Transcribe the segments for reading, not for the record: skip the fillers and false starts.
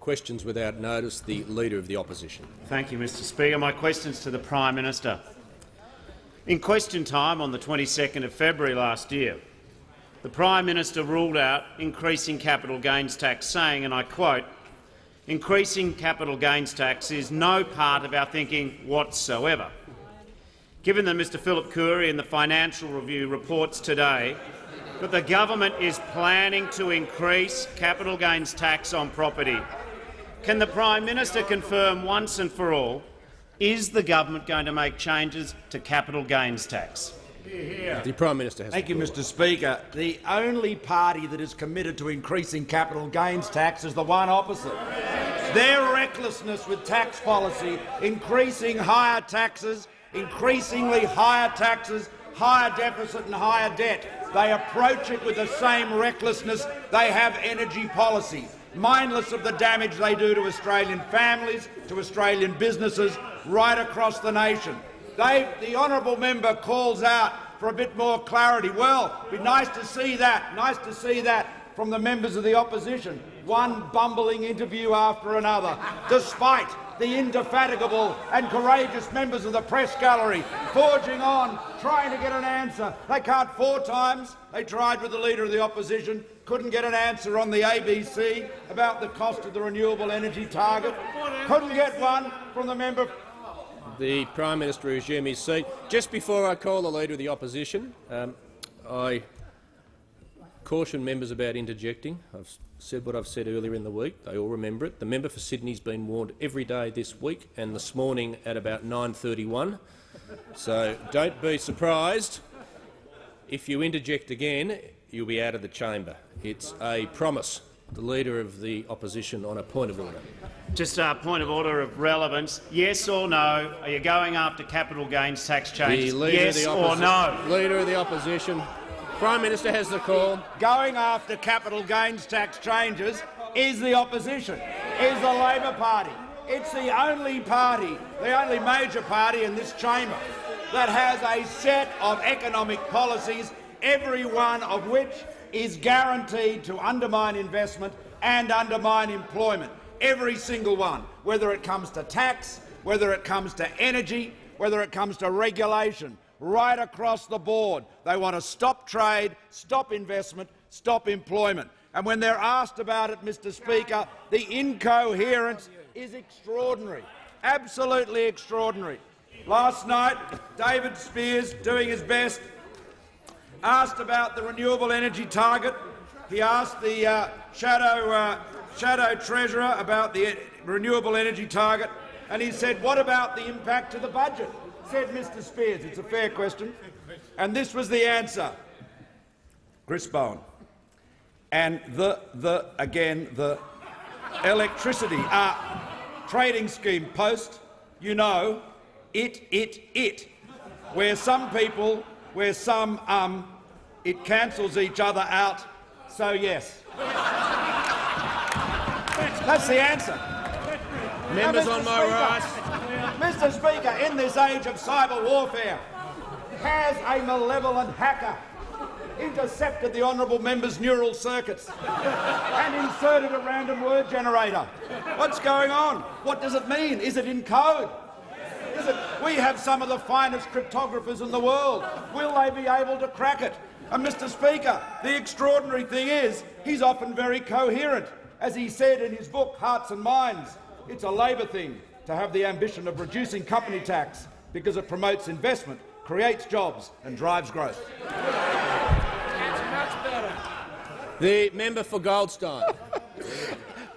questions without notice. The Leader of the Opposition. Thank you, Mr Speaker. My question's to the Prime Minister. In question time on the 22nd of February last year, the Prime Minister ruled out increasing capital gains tax, saying, and I quote, "Increasing capital gains tax is no part of our thinking whatsoever." Given that Mr Philip Coury in the Financial Review reports today that the government is planning to increase capital gains tax on property, can the Prime Minister confirm once and for all, is the government going to make changes to capital gains tax? The Prime Minister has. Thank you, Mr Speaker. The only party that is committed to increasing capital gains tax is the one opposite. Their recklessness with tax policy, increasing higher taxes, increasingly higher taxes, higher deficit and higher debt. They approach it with the same recklessness they have energy policy, mindless of the damage they do to Australian families, to Australian businesses right across the nation. The honourable member calls out for a bit more clarity. Well, it'd be nice to see that from the members of the opposition. One bumbling interview after another, despite the indefatigable and courageous members of the press gallery forging on, trying to get an answer. They can't 4 times. They tried with the Leader of the Opposition, couldn't get an answer on the ABC about the cost of the renewable energy target, couldn't get one from the member. The Prime Minister resume his seat. Just before I call the Leader of the Opposition, I caution members about interjecting. I've said what I've said earlier in the week. They all remember it. The member for Sydney's been warned every day this week and this morning at about 9:31. So don't be surprised. If you interject again, you'll be out of the chamber. It's a promise. The Leader of the Opposition on a point of order. Just a point of order of relevance. Yes or no? Are you going after capital gains tax changes? Yes or no? Leader of the Opposition. Prime Minister has the call. Going after capital gains tax changes is the opposition, is the Labor Party. It's the only party, the only major party in this chamber that has a set of economic policies, every one of which is guaranteed to undermine investment and undermine employment. Every single one, whether it comes to tax, whether it comes to energy, whether it comes to regulation, right across the board. They want to stop trade, stop investment, stop employment. And when they're asked about it, Mr Speaker, the incoherence is extraordinary, absolutely extraordinary. Last night, David Spears, doing his best, asked about the renewable energy target. He asked the Shadow Treasurer about the renewable energy target, and he said, "What about the impact to the budget?" Said Mr Spears, "It's a fair question." And this was the answer. Chris Bowen. And the electricity trading scheme post, you know, it. Where some people, where some it cancels each other out, so yes. That's the answer. Members on my right. Mr Speaker, in this age of cyber warfare, has a malevolent hacker intercepted the honourable member's neural circuits and inserted a random word generator? What's going on? What does it mean? Is it in code? We have some of the finest cryptographers in the world. Will they be able to crack it? And Mr Speaker, the extraordinary thing is he's often very coherent. As he said in his book, Hearts and Minds, it's a Labor thing to have the ambition of reducing company tax because it promotes investment, creates jobs and drives growth. The member for Goldstein.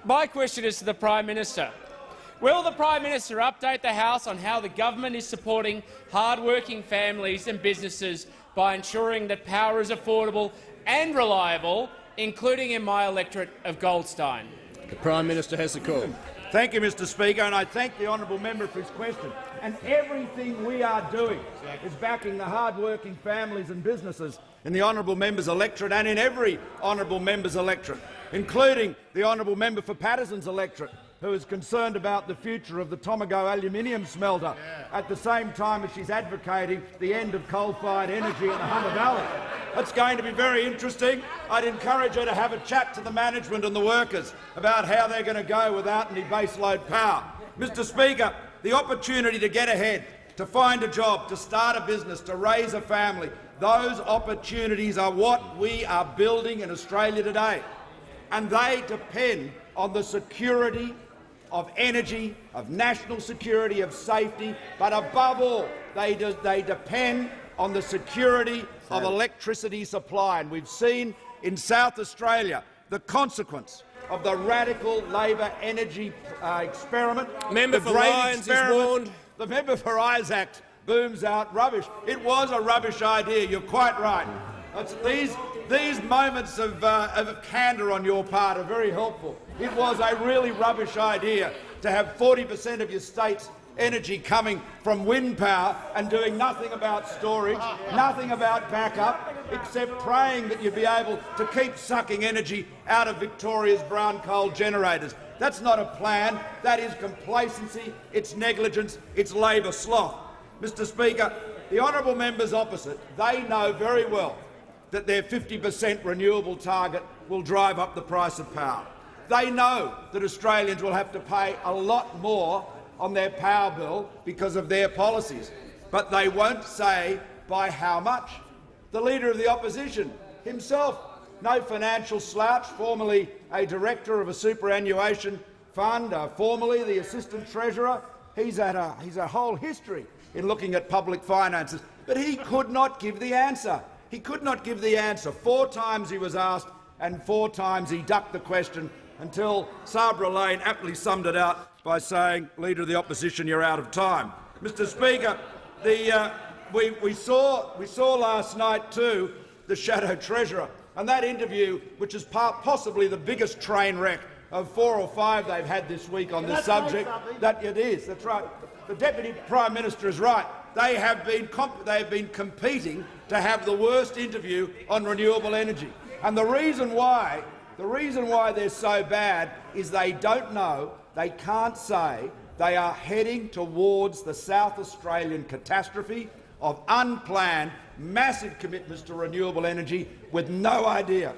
My question is to the Prime Minister. Will the Prime Minister update the House on how the government is supporting hard-working families and businesses by ensuring that power is affordable and reliable, including in my electorate of Goldstein? The Prime Minister has the call. Thank you, Mr Speaker, and I thank the honourable member for his question. And everything we are doing is backing the hard-working families and businesses in the honourable member's electorate and in every honourable member's electorate, including the honourable member for Patterson's electorate, who is concerned about the future of the Tomago aluminium smelter at the same time as she's advocating the end of coal-fired energy in the Hunter Valley. It's going to be very interesting. I'd encourage her to have a chat to the management and the workers about how they're going to go without any baseload power. Mr Speaker, the opportunity to get ahead, to find a job, to start a business, to raise a family, those opportunities are what we are building in Australia today. And they depend on the security of energy, of national security, of safety, but above all, they depend on the security of electricity supply. And we've seen in South Australia the consequence of the radical Labor energy experiment. Member for Lyons is warned. The member for Isaac booms out rubbish. It was a rubbish idea, you're quite right. These moments of candour on your part are very helpful. It was a really rubbish idea to have 40% of your state's energy coming from wind power and doing nothing about storage, nothing about backup, except praying that you'd be able to keep sucking energy out of Victoria's brown coal generators. That's not a plan. That is complacency, it's negligence, it's Labor sloth. Mr Speaker, the honourable members opposite, they know very well that their 50% renewable target will drive up the price of power. They know that Australians will have to pay a lot more on their power bill because of their policies, but they won't say by how much. The Leader of the Opposition himself, no financial slouch, formerly a director of a superannuation fund, formerly the Assistant Treasurer, he's a whole history in looking at public finances, but he could not give the answer. He could not give the answer. 4 times he was asked and 4 times he ducked the question until Sabra Lane aptly summed it out by saying, Leader of the Opposition, you're out of time. Mr Speaker, we saw last night too the Shadow Treasurer, and that interview, which is possibly the biggest train wreck of 4 or 5 they've had this week on this subject. That it is. That's right. The Deputy Prime Minister is right. They have been competing to have the worst interview on renewable energy, and the reason why they're so bad is they don't know, they can't say they are heading towards the South Australian catastrophe of unplanned, massive commitments to renewable energy with no idea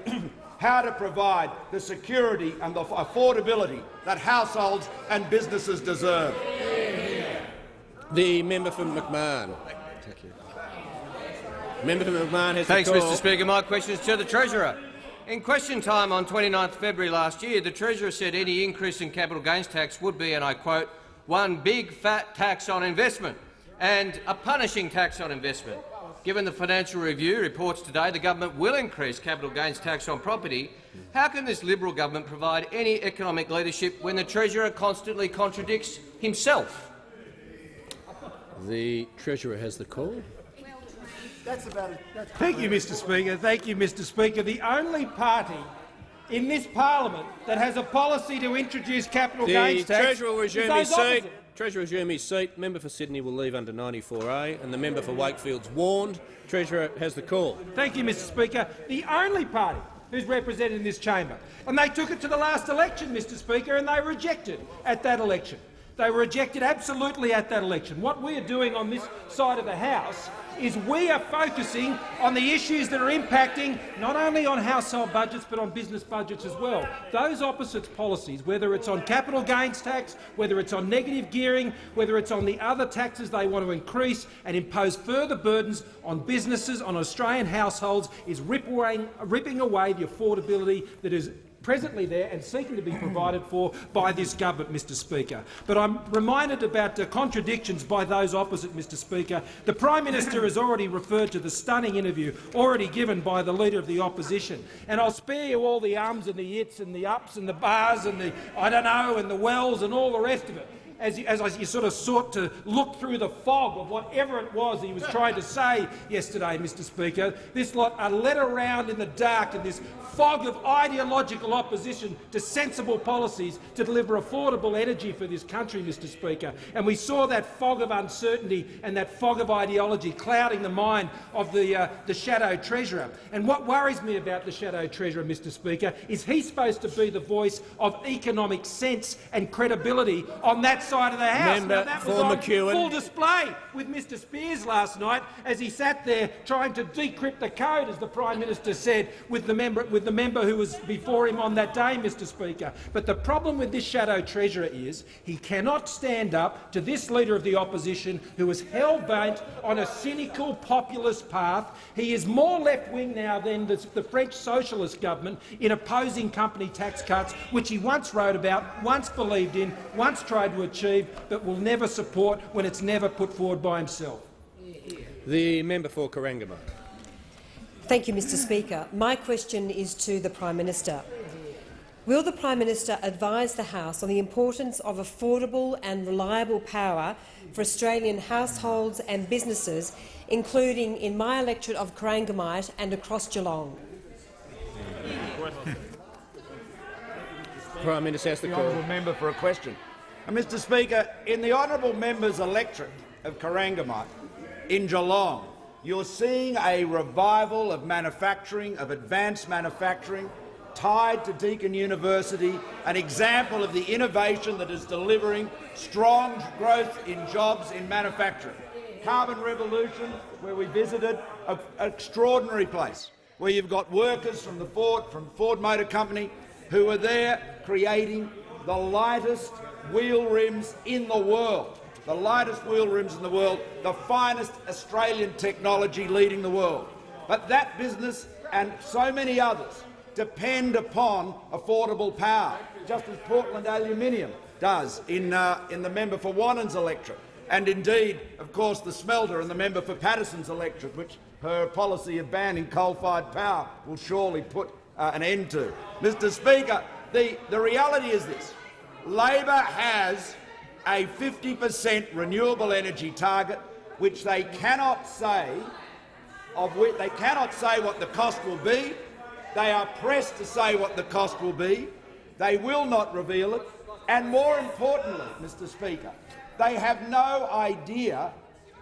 how to provide the security and the affordability that households and businesses deserve. The member for McMahon. Thank you. Member for McMahon has Thanks, the call. Mr Speaker. My question is to the Treasurer. In question time on 29 February last year, the Treasurer said any increase in capital gains tax would be, and I quote, one big fat tax on investment and a punishing tax on investment. Given the Financial Review reports today the government will increase capital gains tax on property, how can this Liberal government provide any economic leadership when the Treasurer constantly contradicts himself? The Treasurer has the call. Thank you, Mr Speaker. Thank you, Mr Speaker. The only party in this parliament that has a policy to introduce capital gains tax The Treasurer will resume his seat. opposite. Treasurer will resume his seat. Member for Sydney will leave under 94A, and the member for Wakefield's warned. Treasurer has the call. Thank you, Mr Speaker. The only party who's represented in this chamber. And they took it to the last election, Mr Speaker, and they were rejected at that election. They were rejected absolutely at that election. What we are doing on this side of the House is we are focusing on the issues that are impacting not only on household budgets but on business budgets as well. Those opposites policies, whether it's on capital gains tax, whether it's on negative gearing, whether it's on the other taxes they want to increase and impose further burdens on businesses, on Australian households, is ripping away the affordability that is presently there and seeking to be provided for by this government, Mr Speaker. But I'm reminded about the contradictions by those opposite, Mr Speaker. The Prime Minister has already referred to the stunning interview already given by the Leader of the Opposition. And I'll spare you all the ums and the its and the ups and the bars and the I don't know and the wells and all the rest of it. As you sort of sought to look through the fog of whatever it was he was trying to say yesterday, Mr Speaker, this lot are led around in the dark in this fog of ideological opposition to sensible policies to deliver affordable energy for this country, Mr Speaker. And we saw that fog of uncertainty and that fog of ideology clouding the mind of the Shadow Treasurer. And what worries me about the Shadow Treasurer, Mr Speaker, is he's supposed to be the voice of economic sense and credibility on that side of the House. Member Now, that was for on McEwen. full display with Mr Spears last night as he sat there trying to decrypt the code, as the Prime Minister said, with the member who was before him on that day, Mr Speaker. But the problem with this Shadow Treasurer is he cannot stand up to this Leader of the Opposition who is hell-bent on a cynical populist path. He is more left-wing now than the French Socialist government in opposing company tax cuts, which he once wrote about, once believed in, once tried to achieve, but will never support when it's never put forward by himself. The member for Corangamite. Thank you, Mr Speaker. My question is to the Prime Minister. Will the Prime Minister advise the House on the importance of affordable and reliable power for Australian households and businesses, including in my electorate of Corangamite and across Geelong? Prime Minister has the call. Honourable member for a question. Mr Speaker, in the honourable member's electorate of Corangamite in Geelong, you're seeing a revival of manufacturing, of advanced manufacturing, tied to Deakin University, an example of the innovation that is delivering strong growth in jobs in manufacturing. Carbon Revolution, where we visited, an extraordinary place, where you've got workers from Ford Motor Company who are there creating the lightest wheel rims in the world, the finest Australian technology leading the world. But that business and so many others depend upon affordable power, just as Portland Aluminium does in the member for Wannan's electorate, and indeed, of course, the smelter and the member for Patterson's electorate, which her policy of banning coal-fired power will surely put an end to. Mr Speaker, the reality is this. Labor has a 50% renewable energy target, which they cannot say what the cost will be. They are pressed to say what the cost will be. They will not reveal it. And more importantly, Mr Speaker, they have no idea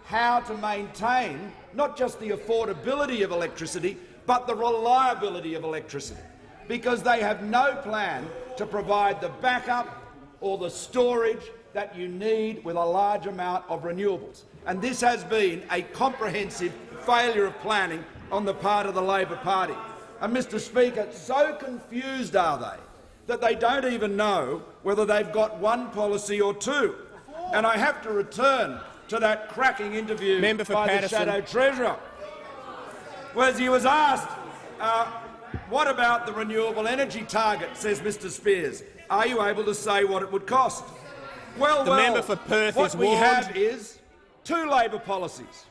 how to maintain not just the affordability of electricity, but the reliability of electricity, because they have no plan to provide the backup or the storage that you need with a large amount of renewables. And this has been a comprehensive failure of planning on the part of the Labor Party. And, Mr Speaker, so confused are they that they don't even know whether they've got one policy or two. And I have to return to that cracking interview by Patterson. the Shadow Treasurer, where he was asked, what about the renewable energy target, says Mr Spears. Are you able to say what it would cost? Well, member for Perth what is we warned. have is two Labor policies.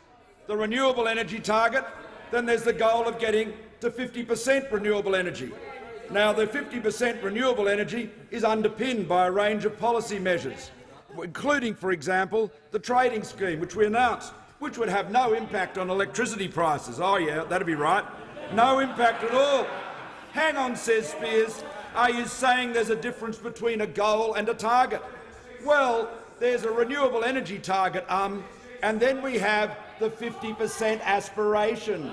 The renewable energy target, then there's the goal of getting to 50% renewable energy. Now, the 50% renewable energy is underpinned by a range of policy measures, including, for example, the trading scheme, which we announced, which would have no impact on electricity prices. Oh yeah, that'd be right. No impact at all. Hang on, says Spears. Are you saying there's a difference between a goal and a target? Well, there's a renewable energy target, and then we have the 50% aspiration.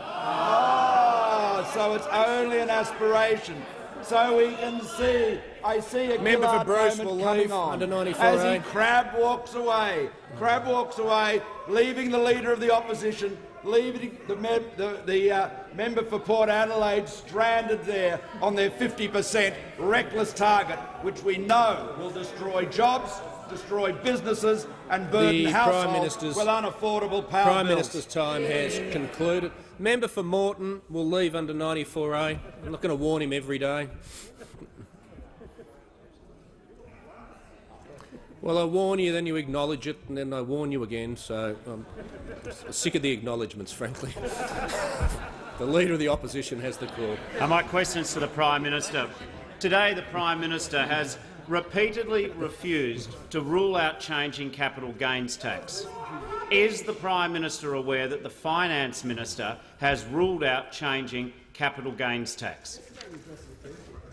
So it's only an aspiration. So we can see, I see a Member for Gillard Bruce moment will coming leave on under 94A. as he crab walks away, leaving the Leader of the Opposition, leaving the member for Port Adelaide stranded there on their 50% reckless target, which we know will destroy jobs, destroy businesses and burden households with unaffordable power Prime bills. Minister's time has concluded. Member for Morton will leave under 94A. I'm not going to warn him every day. Well, I warn you, then you acknowledge it, and then I warn you again, so I'm sick of the acknowledgements, frankly. The Leader of the Opposition has the call. My questions to the Prime Minister. Today the Prime Minister has repeatedly refused to rule out changing capital gains tax. Is the Prime Minister aware that the Finance Minister has ruled out changing capital gains tax?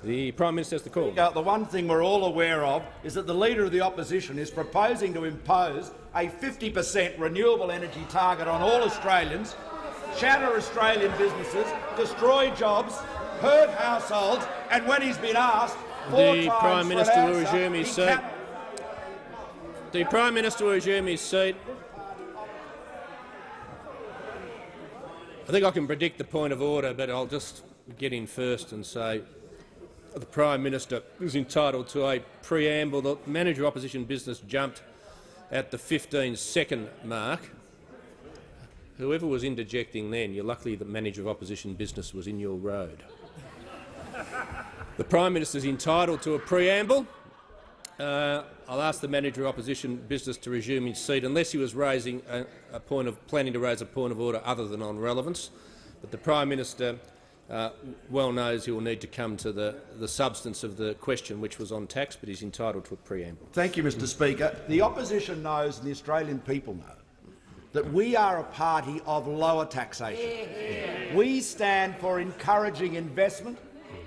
The Prime Minister has the call. The one thing we're all aware of is that the Leader of the Opposition is proposing to impose a 50% renewable energy target on all Australians, shatter Australian businesses, destroy jobs, hurt households, and when he's been asked 4 The times Prime for Minister an will answer, resume his he seat. The Prime Minister will resume his seat. I think I can predict the point of order, but I'll just get in first and say the Prime Minister is entitled to a preamble. The Manager of Opposition Business jumped at the 15-second mark. Whoever was interjecting then, you're lucky the Manager of Opposition Business was in your road. The Prime Minister is entitled to a preamble. I'll ask the Manager of Opposition Business to resume his seat unless he was raising planning to raise a point of order other than on relevance. But the Prime Minister well knows he will need to come to the substance of the question, which was on tax, but he's entitled to a preamble. Thank you, Mr Speaker. The opposition knows and the Australian people know that we are a party of lower taxation. We stand for encouraging investment,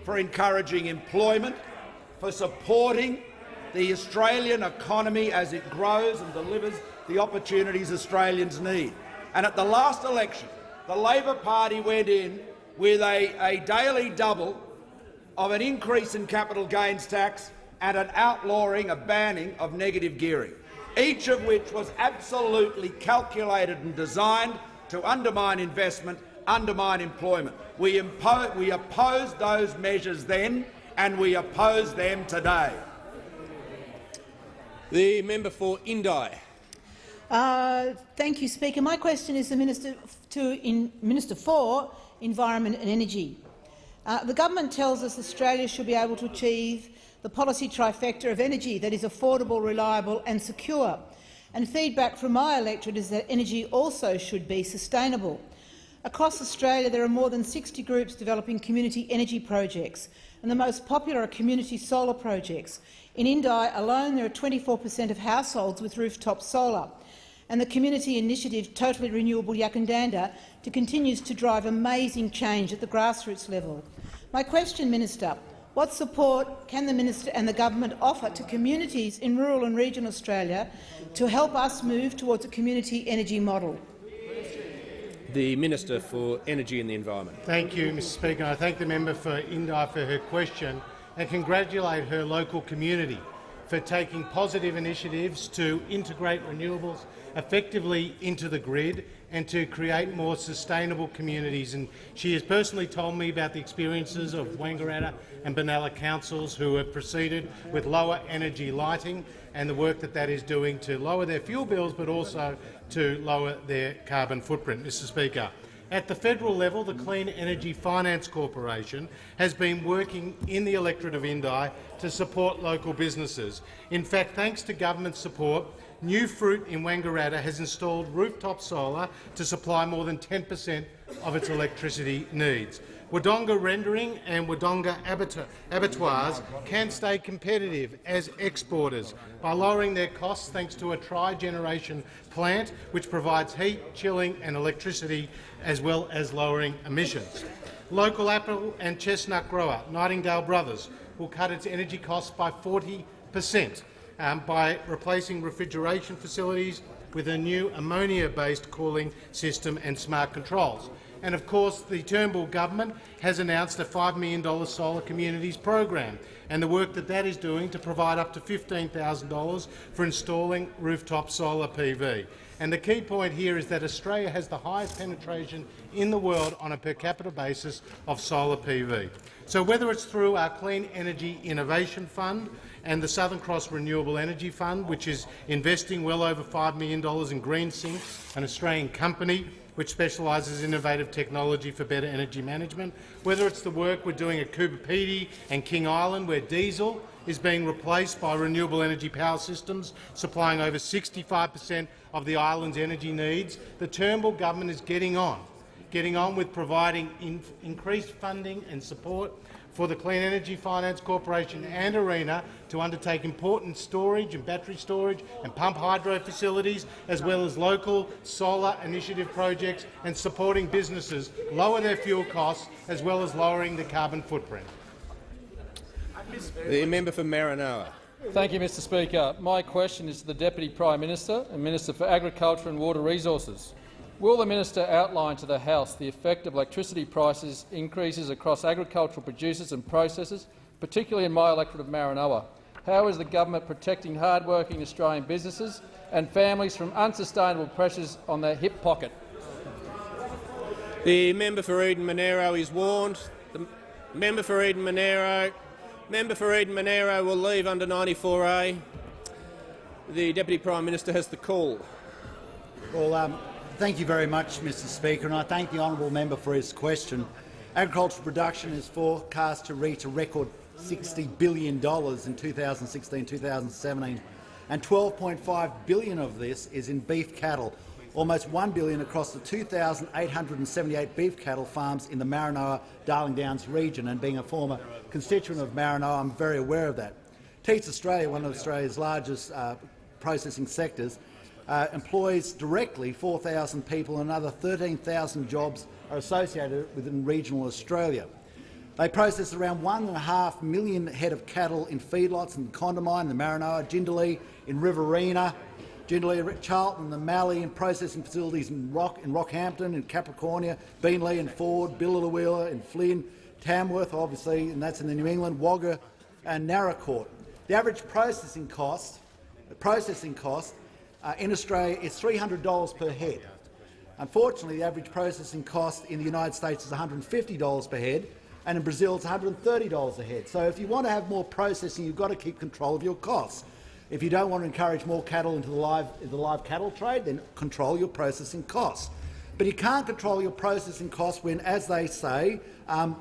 for encouraging employment, for supporting the Australian economy as it grows and delivers the opportunities Australians need. And at the last election, the Labor Party went in with a daily double of an increase in capital gains tax and an outlawing, a banning of negative gearing, each of which was absolutely calculated and designed to undermine investment, undermine employment. We opposed those measures then, and we oppose them today. The member for Indi. Thank you, Speaker. My question is the Minister for Environment and Energy. The government tells us Australia should be able to achieve the policy trifecta of energy that is affordable, reliable and secure. And feedback from my electorate is that energy also should be sustainable. Across Australia, there are more than 60 groups developing community energy projects, and the most popular are community solar projects. In Indi alone, there are 24% of households with rooftop solar, and the community initiative Totally Renewable Yakandanda continues to drive amazing change at the grassroots level. My question, Minister, what support can the Minister and the government offer to communities in rural and regional Australia to help us move towards a community energy model? The Minister for Energy and the Environment. Thank you, Mr Speaker. I thank the member for Indi for her question and congratulate her local community for taking positive initiatives to integrate renewables effectively into the grid and to create more sustainable communities. And she has personally told me about the experiences of Wangaratta and Benalla councils who have proceeded with lower energy lighting and the work that is doing to lower their fuel bills but also to lower their carbon footprint. Mr Speaker, at the federal level, the Clean Energy Finance Corporation has been working in the electorate of Indi to support local businesses. In fact, thanks to government support, New Fruit in Wangaratta has installed rooftop solar to supply more than 10% of its electricity needs. Wodonga Rendering and Wodonga Abattoirs can stay competitive as exporters by lowering their costs thanks to a tri-generation plant which provides heat, chilling and electricity as well as lowering emissions. Local apple and chestnut grower Nightingale Brothers will cut its energy costs by 40%. By replacing refrigeration facilities with a new ammonia-based cooling system and smart controls. And of course, the Turnbull government has announced a $5 million solar communities program and the work that is doing to provide up to $15,000 for installing rooftop solar PV. And the key point here is that Australia has the highest penetration in the world on a per capita basis of solar PV. So whether it's through our Clean Energy Innovation Fund and the Southern Cross Renewable Energy Fund, which is investing well over $5 million in GreenSync, an Australian company which specialises in innovative technology for better energy management, whether it's the work we're doing at Coober Pedy and King Island, where diesel is being replaced by renewable energy power systems, supplying over 65% of the island's energy needs, the Turnbull government is getting on with providing increased funding and support for the Clean Energy Finance Corporation and ARENA to undertake important storage and battery storage and pump hydro facilities, as well as local solar initiative projects and supporting businesses lower their fuel costs, as well as lowering the carbon footprint. The member for Maranoa. Thank you, Mr Speaker. My question is to the Deputy Prime Minister and Minister for Agriculture and Water Resources. Will the minister outline to the House the effect of electricity prices increases across agricultural producers and processors, particularly in my electorate of Maranoa, How is the government protecting hard-working Australian businesses and families from unsustainable pressures on their hip pocket? The member for Eden Monaro is warned. The member for Eden Monaro will leave under 94A. The Deputy Prime Minister has the call. Well, thank you very much, Mr Speaker, and I thank the honourable member for his question. Agricultural production is forecast to reach a record $60 billion in 2016-2017, and $12.5 billion of this is in beef cattle, almost $1 billion across the 2,878 beef cattle farms in the Maranoa-Darling Downs region. And being a former constituent of Maranoa, I'm very aware of that. Teats Australia, one of Australia's largest processing sectors, employs directly 4,000 people, and another 13,000 jobs are associated within regional Australia. They process around 1.5 million head of cattle in feedlots in Condamine, the Maranoa, Jindalee, in Riverina, Charlton, the Mallee, in processing facilities in Rockhampton, in Capricornia, Beenleigh and Ford, Billawheeler in Flynn, Tamworth, obviously, and that's in the New England, Wagga and Narracourt. The average processing cost in Australia is $300 per head. Unfortunately, the average processing cost in the United States is $150 per head, and in Brazil it's $130 a head. So if you want to have more processing, you've got to keep control of your costs. If you don't want to encourage more cattle into the live cattle trade, then control your processing costs. But you can't control your processing costs when, as they say,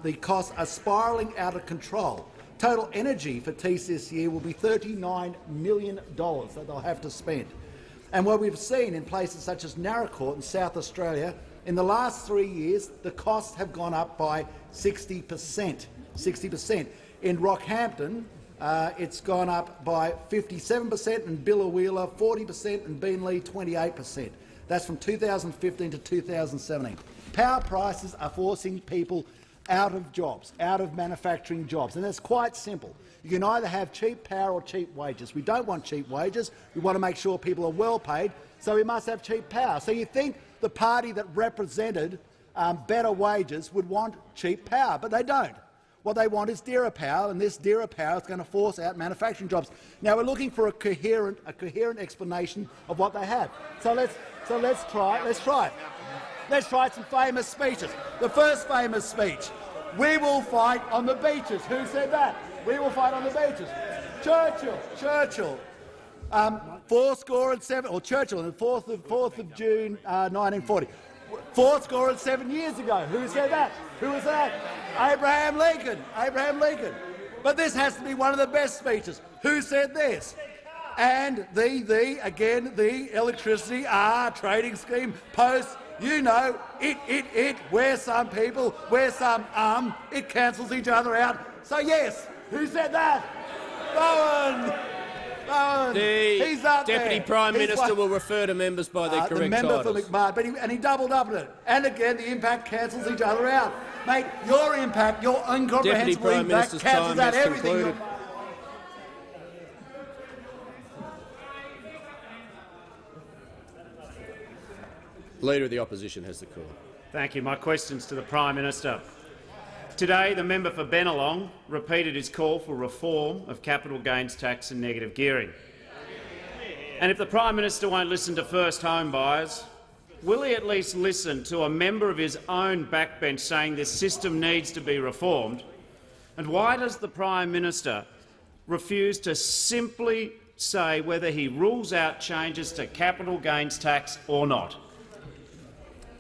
the costs are spiralling out of control. Total energy for Teats this year will be $39 million that they'll have to spend. And what we've seen in places such as Narracourt in South Australia, in the last 3 years, the costs have gone up by 60%. 60%. In Rockhampton, it's gone up by 57%, and Billawheeler 40%, and Beenleigh 28%. That's from 2015 to 2017. Power prices are forcing people out of jobs, out of manufacturing jobs, and it's quite simple. You can either have cheap power or cheap wages. We don't want cheap wages. We want to make sure people are well paid, so we must have cheap power. So you think the party that represented better wages would want cheap power, but they don't. What they want is dearer power, and this dearer power is going to force out manufacturing jobs. Now we're looking for a coherent explanation of what they have. So let's try it. Let's try some famous speeches. The first famous speech: "We will fight on the beaches." Who said that? We will fight on the beaches. Churchill. 407, or Churchill, on the 4th of June, 1940. 407 years ago. Who said that? Who was that? Abraham Lincoln. But this has to be one of the best speeches. Who said this? And the electricity trading scheme post. You know, where some people, where some it cancels each other out. So yes, who said that? Bowen. He's up there. Deputy Prime Minister will refer to members by their correct the member titles. for McMahon, and he doubled up on it. And again, the impact cancels each other out. Mate, your impact, your incomprehensible impact cancels out everything. Concluded. Leader of the Opposition has the call. Thank you. My questions to the Prime Minister. Today, the member for Bennelong repeated his call for reform of capital gains tax and negative gearing. And if the Prime Minister won't listen to first home buyers, will he at least listen to a member of his own backbench saying this system needs to be reformed? And why does the Prime Minister refuse to simply say whether he rules out changes to capital gains tax or not?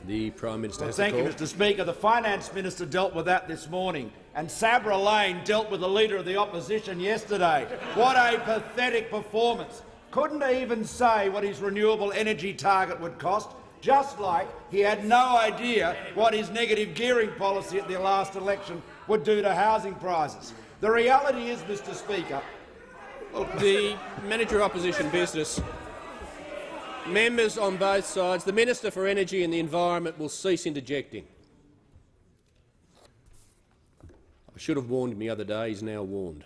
The Prime Minister has Thank the you, call. Mr Speaker. The Finance Minister dealt with that this morning, and Sabra Lane dealt with the Leader of the Opposition yesterday. What a pathetic performance. Couldn't even say what his renewable energy target would cost, just like he had no idea what his negative gearing policy at the last election would do to housing prices. The reality is, Mr Speaker— The Manager of Opposition Business. Members on both sides, the Minister for Energy and the Environment will cease interjecting. I should have warned him the other day. He's now warned.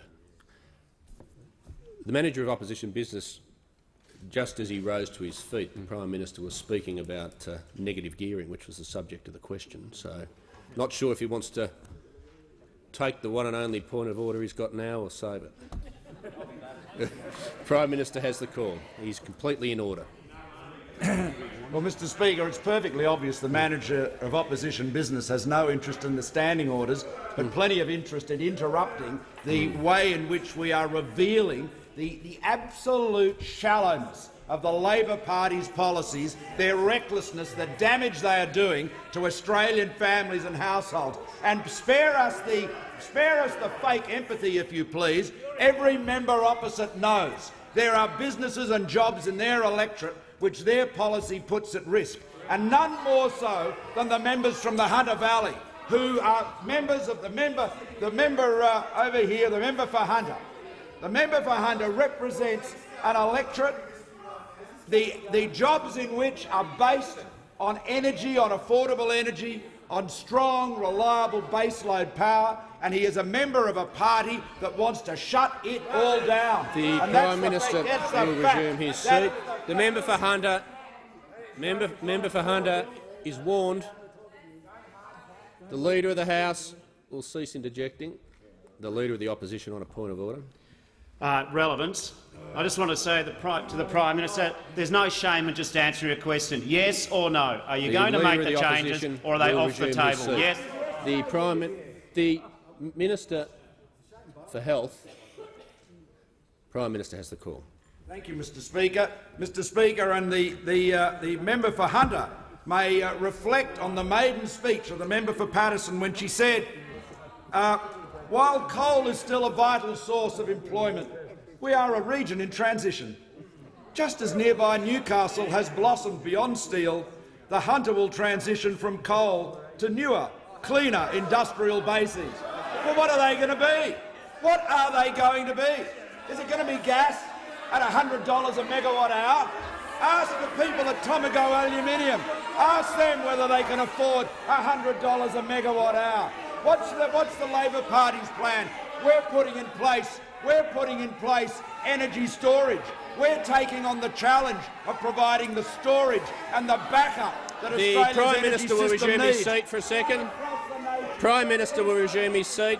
The Manager of Opposition Business, just as he rose to his feet, the Prime Minister was speaking about negative gearing, which was the subject of the question. So, not sure if he wants to take the one and only point of order he's got now or save it. Prime Minister has the call. He's completely in order. Well, Mr Speaker, it's perfectly obvious the manager of opposition business has no interest in the standing orders, but plenty of interest in interrupting the way in which we are revealing the absolute shallowness of the Labor Party's policies, their recklessness, the damage they are doing to Australian families and households. And spare us the fake empathy, if you please. Every member opposite knows there are businesses and jobs in their electorate which their policy puts at risk, and none more so than the members from the Hunter Valley, who are members of the member over here, the member for Hunter. The member for Hunter represents an electorate, the jobs in which are based on energy, on affordable energy, on strong, reliable baseload power, and he is a member of a party that wants to shut it all down. The Prime Minister will resume his seat. The member for Hunter, member for Hunter is warned. The Leader of the House will cease interjecting. The Leader of the Opposition on a point of order. Relevance. I just want to say to the Prime Minister, there's no shame in just answering a question. Yes or no? Are you going to make the changes, or are they off the table? Yes. The Minister for Health. Prime Minister has the call. Thank you, Mr Speaker. Mr Speaker, and the member for Hunter may reflect on the maiden speech of the member for Paterson when she said, while coal is still a vital source of employment, we are a region in transition. Just as nearby Newcastle has blossomed beyond steel, the Hunter will transition from coal to newer, cleaner industrial bases. Well, what are they going to be? What are they going to be? Is it going to be gas at $100 a megawatt hour? Ask the people at Tomago Aluminium. Ask them whether they can afford $100 a megawatt hour. What's the Labor Party's plan? We're putting in place energy storage. We're taking on the challenge of providing the storage and the backup that Australia's Prime energy Minister will system resume needs. his seat for a second. Prime Minister will resume his seat.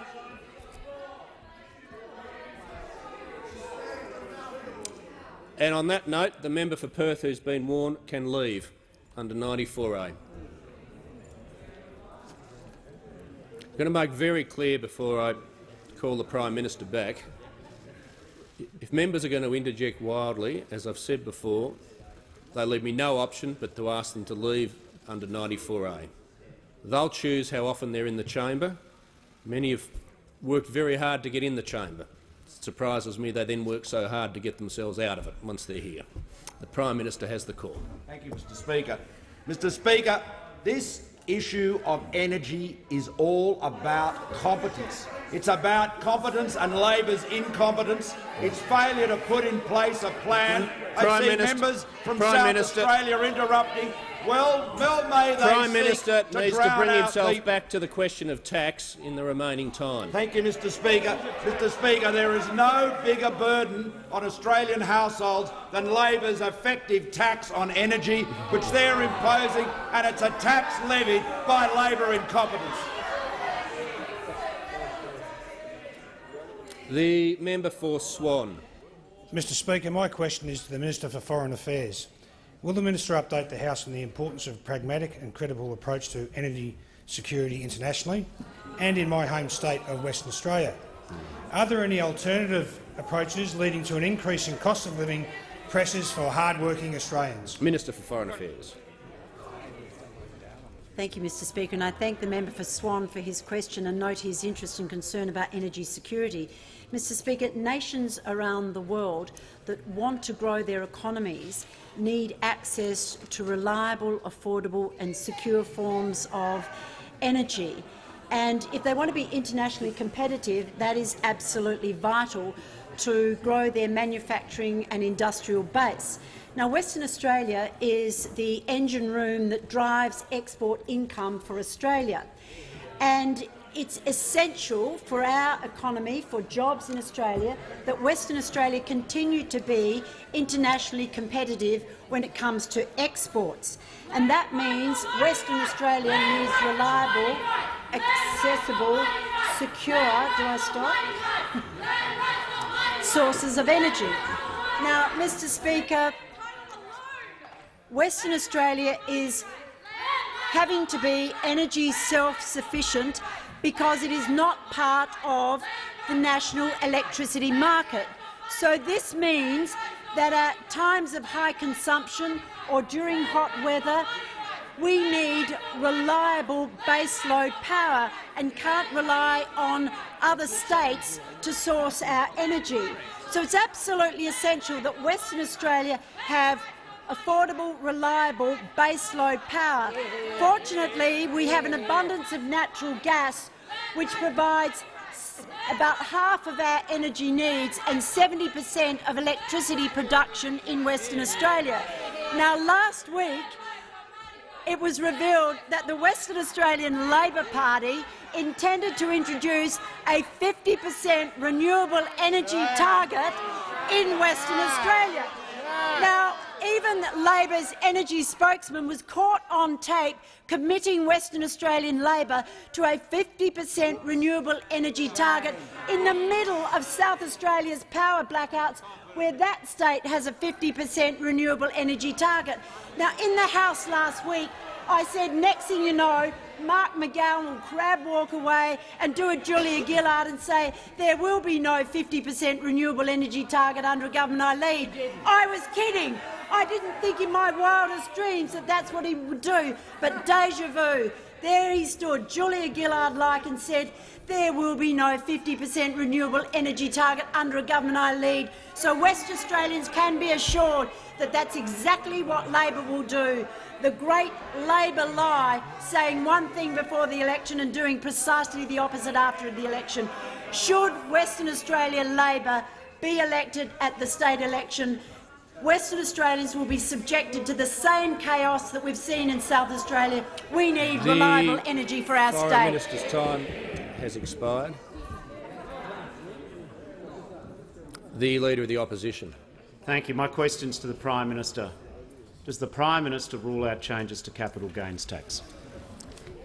And on that note, the member for Perth who's been warned can leave under 94A. I'm going to make very clear before I call the Prime Minister back, if members are going to interject wildly, as I've said before, they leave me no option but to ask them to leave under 94A. They'll choose how often they're in the chamber. Many have worked very hard to get in the chamber. It surprises me they then work so hard to get themselves out of it once they're here. The Prime Minister has the call. Thank you, Mr Speaker. Mr Speaker, this issue of energy is all about competence. It's about competence and Labor's incompetence. It's failure to put in place a plan. I see members from South Australia interrupting. Well, may they Prime Minister needs to bring himself back to the question of tax in the remaining time. Thank you, Mr Speaker. Mr Speaker, there is no bigger burden on Australian households than Labor's effective tax on energy, which they're imposing, and it's a tax levied by Labor incompetence. The member for Swan. Mr Speaker, my question is to the Minister for Foreign Affairs. Will the Minister update the House on the importance of a pragmatic and credible approach to energy security internationally and in my home state of Western Australia? Are there any alternative approaches leading to an increase in cost of living pressures for hard-working Australians? Minister for Foreign Affairs. Thank you, Mr Speaker, and I thank the member for Swan for his question and note his interest and concern about energy security. Mr Speaker, nations around the world that want to grow their economies need access to reliable, affordable and secure forms of energy. And if they want to be internationally competitive, that is absolutely vital to grow their manufacturing and industrial base. Now, Western Australia is the engine room that drives export income for Australia. And it's essential for our economy, for jobs in Australia, that Western Australia continue to be internationally competitive when it comes to exports. And that means Western Australia needs reliable, accessible, secure sources of energy. Now, Mr Speaker, Western Australia is having to be energy self-sufficient because it is not part of the national electricity market. So this means that at times of high consumption or during hot weather, we need reliable baseload power and can't rely on other states to source our energy. So it's absolutely essential that Western Australia have affordable, reliable baseload power. Fortunately, we have an abundance of natural gas which provides about half of our energy needs and 70% of electricity production in Western Australia. Now, last week, it was revealed that the Western Australian Labor Party intended to introduce a 50% renewable energy target in Western Australia. Now, even Labor's energy spokesman was caught on tape committing Western Australian Labor to a 50% renewable energy target in the middle of South Australia's power blackouts, where that state has a 50% renewable energy target. Now, in the House last week, I said, next thing you know, Mark McGowan will crab walk away and do a Julia Gillard and say there will be no 50% renewable energy target under a government I lead. I was kidding. I didn't think in my wildest dreams that that's what he would do, but deja vu. There he stood, Julia Gillard-like, and said there will be no 50% renewable energy target under a government I lead. So West Australians can be assured that that's exactly what Labor will do. The great Labor lie, saying one thing before the election and doing precisely the opposite after the election. Should Western Australia Labor be elected at the state election, Western Australians will be subjected to the same chaos that we've seen in South Australia. We need reliable energy for our state. The Foreign Minister's time has expired. The Leader of the Opposition. Thank you. My question's to the Prime Minister. Does the Prime Minister rule out changes to capital gains tax?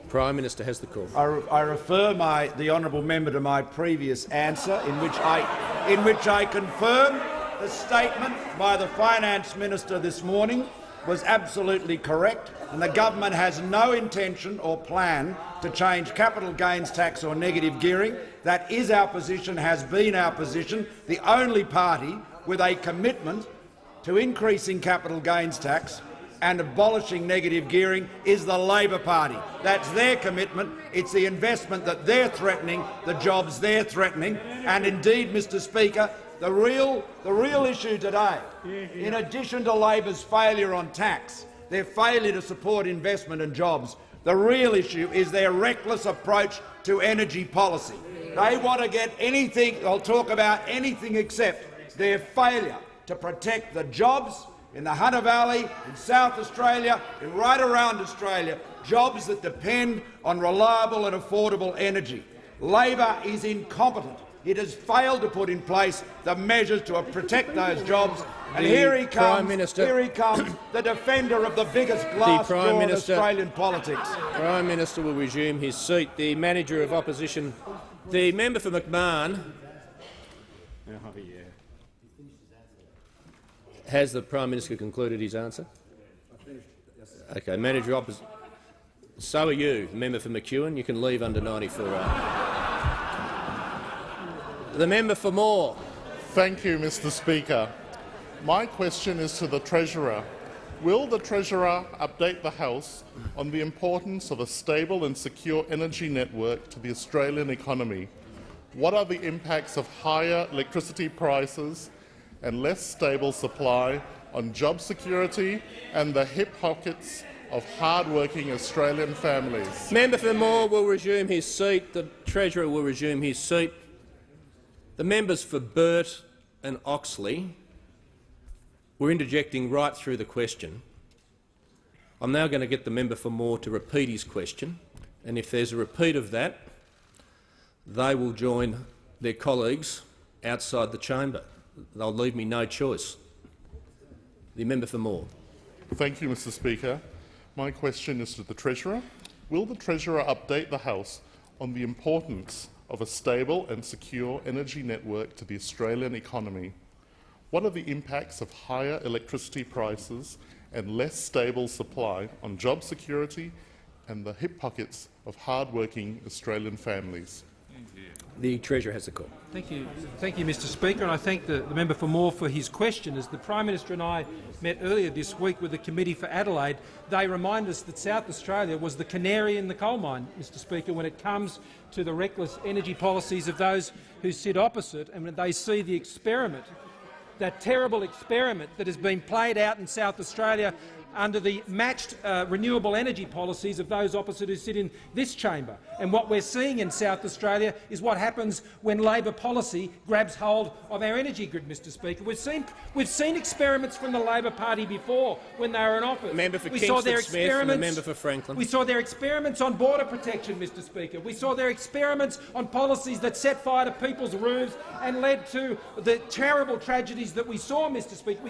Prime Minister has the call. I refer the honourable member to my previous answer, in which I confirm the statement by the Finance Minister this morning was absolutely correct, and the government has no intention or plan to change capital gains tax or negative gearing. That is our position, has been our position. The only party with a commitment to increasing capital gains tax and abolishing negative gearing is the Labor Party. That's their commitment. It's the investment that they're threatening, the jobs they're threatening, and indeed, Mr Speaker, the real issue today, in addition to Labor's failure on tax, their failure to support investment and jobs, the real issue is their reckless approach to energy policy. They want to get anything, they'll talk about anything except their failure to protect the jobs in the Hunter Valley, in South Australia, and right around Australia, jobs that depend on reliable and affordable energy. Labor is incompetent. It has failed to put in place the measures to protect those jobs. And here he comes, the defender of the biggest glass door in Australian politics. Prime Minister will resume his seat. The Manager of Opposition, the member for McMahon. Has the Prime Minister concluded his answer? Okay, Manager of Opposition. So are you, the member for McEwen. You can leave under 94A. The member for Moore. Thank you, Mr Speaker. My question is to the Treasurer. Will the Treasurer update the House on the importance of a stable and secure energy network to the Australian economy? What are the impacts of higher electricity prices and less stable supply on job security and the hip pockets of hard-working Australian families? Member for Moore will resume his seat. The Treasurer will resume his seat. The members for Burt and Oxley were interjecting right through the question. I'm now going to get the member for Moore to repeat his question, and if there's a repeat of that, they will join their colleagues outside the chamber. They'll leave me no choice. The member for Moore. Thank you, Mr Speaker. My question is to the Treasurer. Will the Treasurer update the House on the importance of a stable and secure energy network to the Australian economy? What are the impacts of higher electricity prices and less stable supply on job security and the hip pockets of hard-working Australian families? The Treasurer has the call. Thank you, Mr. Speaker, and I thank the member for Moore for his question. As the Prime Minister and I met earlier this week with the Committee for Adelaide, they remind us that South Australia was the canary in the coal mine, Mr. Speaker, when it comes to the reckless energy policies of those who sit opposite, and when they see the experiment, that terrible experiment that has been played out in South Australia under the matched renewable energy policies of those opposite who sit in this chamber. And what we're seeing in South Australia is what happens when Labor policy grabs hold of our energy grid, Mr. Speaker. We've seen experiments from the Labor Party before when they were in office. Member for Kingston Smith and the member for Franklin. We saw their experiments on border protection, Mr. Speaker. We saw their experiments on policies that set fire to people's roofs and led to the terrible tragedies that we saw, Mr. Speaker.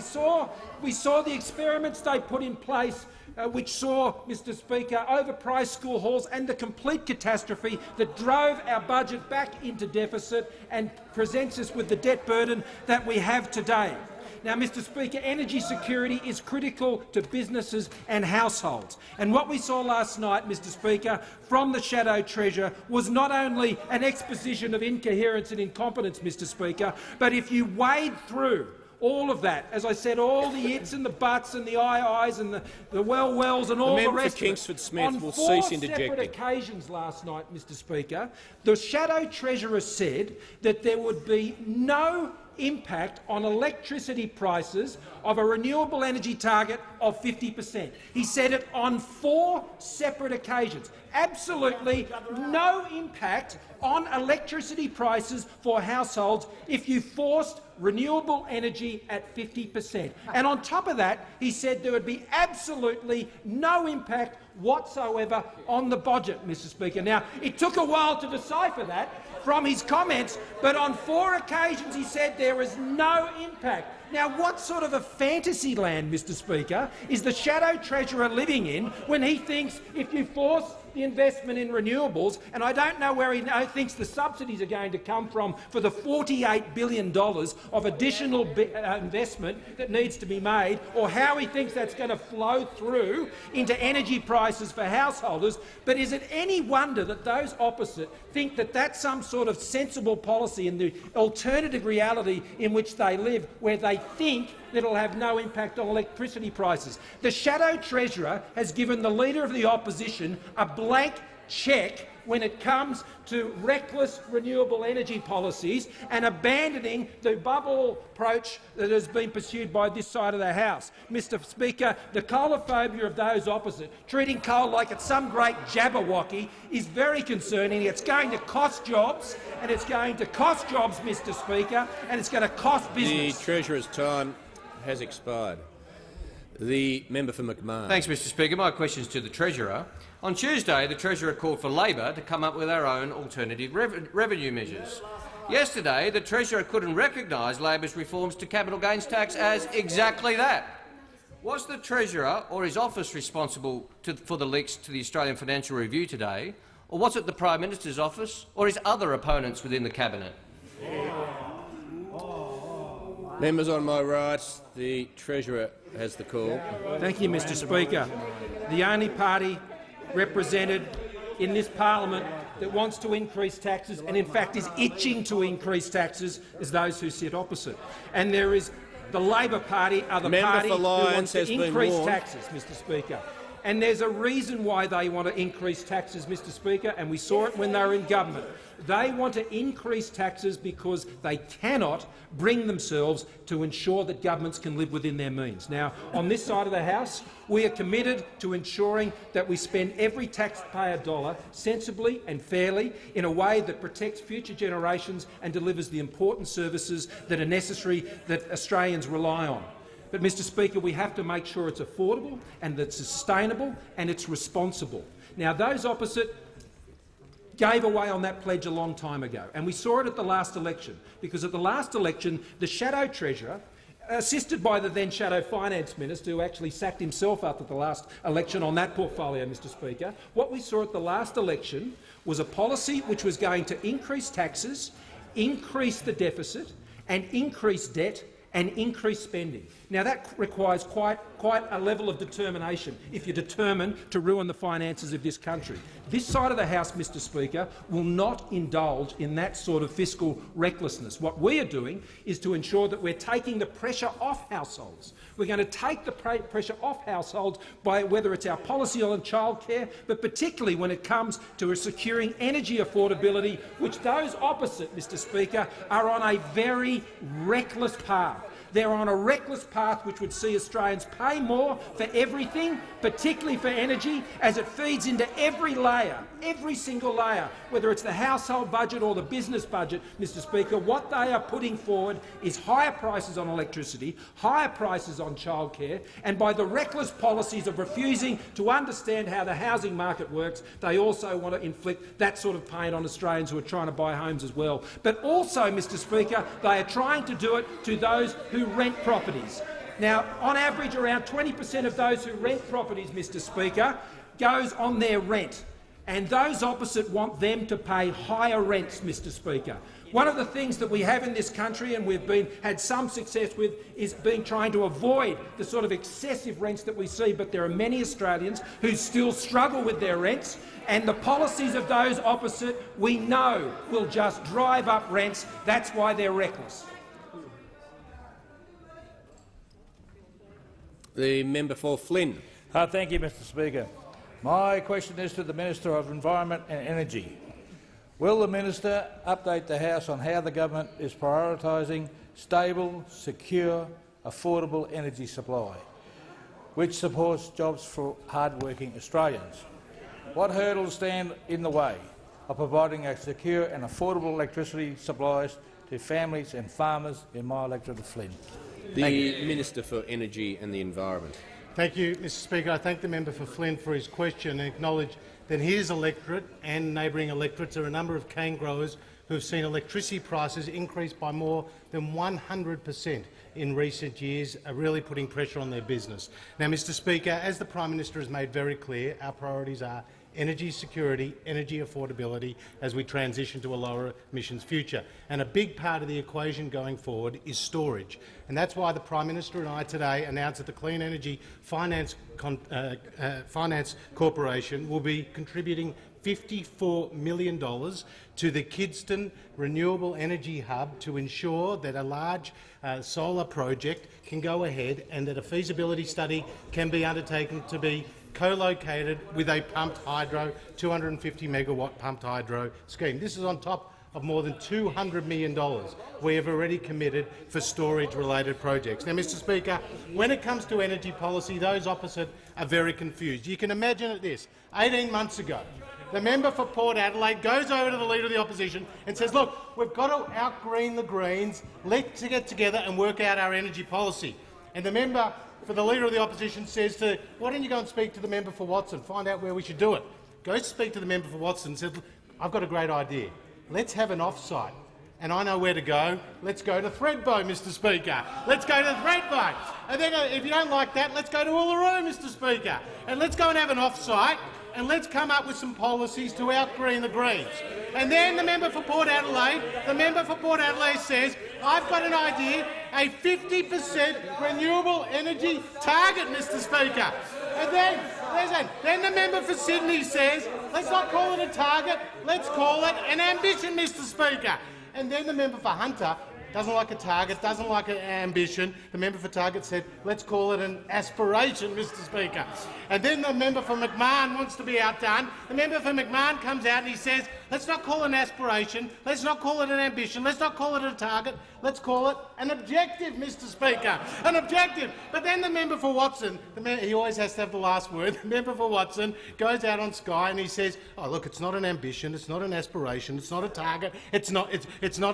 We saw the experiments they put in place which saw, Mr. Speaker, overpriced school halls and the complete catastrophe that drove our budget back into deficit and presents us with the debt burden that we have today. Now, Mr. Speaker, energy security is critical to businesses and households. And what we saw last night, Mr. Speaker, from the Shadow Treasurer was not only an exposition of incoherence and incompetence, Mr. Speaker, but if you wade through all of that, as I said, all the its and the buts and the aye-ayes and the well-wells and all the rest of it. Kingsford Smith on will four cease interjecting. separate occasions last night, Mr. Speaker, the Shadow Treasurer said that there would be no impact on electricity prices of a renewable energy target of 50%. He said it on 4 separate occasions. Absolutely no impact on electricity prices for households if you forced renewable energy at 50%. And on top of that, he said there would be absolutely no impact whatsoever on the budget, Mr. Speaker. Now, it took a while to decipher that from his comments, but on 4 occasions he said there is no impact. Now, what sort of a fantasy land, Mr. Speaker, is the Shadow Treasurer living in when he thinks if you force the investment in renewables, and I don't know where he thinks the subsidies are going to come from for the $48 billion of additional investment that needs to be made, or how he thinks that's going to flow through into energy prices for householders. But is it any wonder that those opposite think that that's some sort of sensible policy in the alternative reality in which they live, where they think that it'll have no impact on electricity prices? The Shadow Treasurer has given the Leader of the Opposition a blank cheque when it comes to reckless renewable energy policies and abandoning the bubble approach that has been pursued by this side of the House. Mr. Speaker, the coalophobia of those opposite, treating coal like it's some great Jabberwocky, is very concerning. It's going to cost jobs, and it's going to cost jobs, Mr. Speaker, and it's going to cost business. The Treasurer's time has expired. The member for McMahon. Thanks, Mr. Speaker. My question is to the Treasurer. On Tuesday, the Treasurer called for Labor to come up with our own alternative revenue measures. Yesterday, the Treasurer couldn't recognise Labor's reforms to capital gains tax as exactly that. Was the Treasurer or his office responsible for the leaks to the Australian Financial Review today, or was it the Prime Minister's office or his other opponents within the Cabinet? Members on my right, the Treasurer has the call. Thank you, Mr. Speaker. The only party represented in this parliament that wants to increase taxes, and in fact is itching to increase taxes, is those who sit opposite. And there is the Labor Party, other party who wants to increase taxes, Mr. Speaker. And there's a reason why they want to increase taxes, Mr. Speaker, and we saw it when they were in government. They want to increase taxes because they cannot bring themselves to ensure that governments can live within their means. Now, on this side of the House, we are committed to ensuring that we spend every taxpayer dollar sensibly and fairly in a way that protects future generations and delivers the important services that are necessary that Australians rely on. But, Mr. Speaker, we have to make sure it's affordable and that it's sustainable and it's responsible. Now, those opposite gave away on that pledge a long time ago, and we saw it at the last election, because at the last election the Shadow Treasurer assisted by the then Shadow Finance Minister, who actually sacked himself after the last election on that portfolio, Mr Speaker. What we saw at the last election was a policy which was going to increase taxes, increase the deficit and increase debt and increase spending. Now, that requires quite a level of determination if you're determined to ruin the finances of this country. This side of the House, Mr Speaker, will not indulge in that sort of fiscal recklessness. What we are doing is to ensure that we're taking the pressure off households. We're going to take the pressure off households by whether it's our policy on childcare, but particularly when it comes to securing energy affordability, which those opposite, Mr Speaker, are on a very reckless path. They're on a reckless path which would see Australians pay more for everything, particularly for energy, as it feeds into every layer, every single layer, whether it's the household budget or the business budget, Mr Speaker. What they are putting forward is higher prices on electricity, higher prices on childcare, and by the reckless policies of refusing to understand how the housing market works, they also want to inflict that sort of pain on Australians who are trying to buy homes as well. But also, Mr Speaker, they are trying to do it to those who rent properties. Now, on average, around 20% of those who rent properties, Mr Speaker, goes on their rent, and those opposite want them to pay higher rents, Mr Speaker. One of the things that we have in this country, and we've had some success with, is trying to avoid the sort of excessive rents that we see, but there are many Australians who still struggle with their rents, and the policies of those opposite we know will just drive up rents. That's why they're reckless. The member for Flynn. Thank you, Mr Speaker. My question is to the Minister of Environment and Energy. Will the minister update the House on how the government is prioritising stable, secure, affordable energy supply, which supports jobs for hard-working Australians? What hurdles stand in the way of providing a secure and affordable electricity supplies to families and farmers in my electorate of Flynn? The Minister for Energy and the Environment. Thank you, Mr Speaker. I thank the member for Flynn for his question and acknowledge that his electorate and neighbouring electorates are a number of cane growers who have seen electricity prices increase by more than 100% in recent years, are really putting pressure on their business. Now, Mr Speaker, as the Prime Minister has made very clear, our priorities are energy security, energy affordability as we transition to a lower emissions future. And a big part of the equation going forward is storage. And that's why the Prime Minister and I today announced that the Clean Energy Finance Corporation will be contributing $54 million to the Kidston Renewable Energy Hub to ensure that a large solar project can go ahead and that a feasibility study can be undertaken to be co-located with a pumped hydro, 250 megawatt pumped hydro scheme. This is on top of more than $200 million we have already committed for storage-related projects. Now, Mr Speaker, when it comes to energy policy, those opposite are very confused. You can imagine it this. 18 months ago, the member for Port Adelaide goes over to the Leader of the Opposition and says, look, we've got to out-green the Greens, let's get together and work out our energy policy. And the member for the Leader of the Opposition says to, why don't you go and speak to the member for Watson, find out where we should do it. Goes to speak to the member for Watson and says, I've got a great idea. Let's have an off-site. And I know where to go. Let's go to Thredbo, Mr Speaker. Let's go to Thredbo. And then if you don't like that, let's go to Uluru, Mr Speaker. And let's go and have an off-site and let's come up with some policies to out-green the Greens. And then the member for Port Adelaide, says, I've got an idea, a 50% renewable energy target, Mr Speaker. And then the member for Sydney says, let's not call it a target, let's call it an ambition, Mr Speaker. And then the member for Hunter doesn't like a target, doesn't like an ambition. The member for Target said, let's call it an aspiration, Mr Speaker. And then the member for McMahon wants to be outdone. The member for McMahon comes out and he says, let's not call it an aspiration, let's not call it an ambition, let's not call it a target, let's call it an objective, Mr Speaker. An objective. But then the member for Watson, he always has to have the last word, the member for Watson goes out on Sky and he says, oh look, it's not an ambition, it's not an aspiration, it's not a target, it's not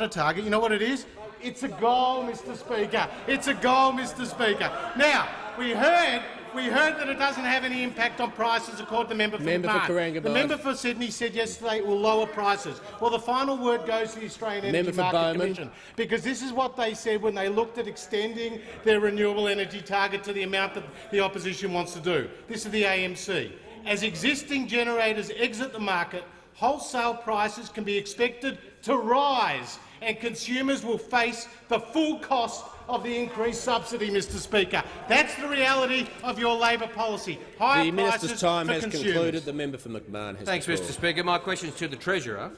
a target. You know what it is? It's a goal, Mr Speaker. It's a goal, Mr Speaker. Now, we heard We heard that it doesn't have any impact on prices, according to the member for McMahon. The member for Sydney said yesterday it will lower prices. Well, the final word goes to the Australian Energy Market Commission, because this is what they said when they looked at extending their renewable energy target to the amount that the opposition wants to do. This is the AMC. As existing generators exit the market, wholesale prices can be expected to rise and consumers will face the full cost of the increased subsidy, Mr Speaker. That's the reality of your Labor policy. Higher the Minister's time has consumers. concluded. The member for McMahon has Thanks, Mr Speaker. My question is to the Treasurer.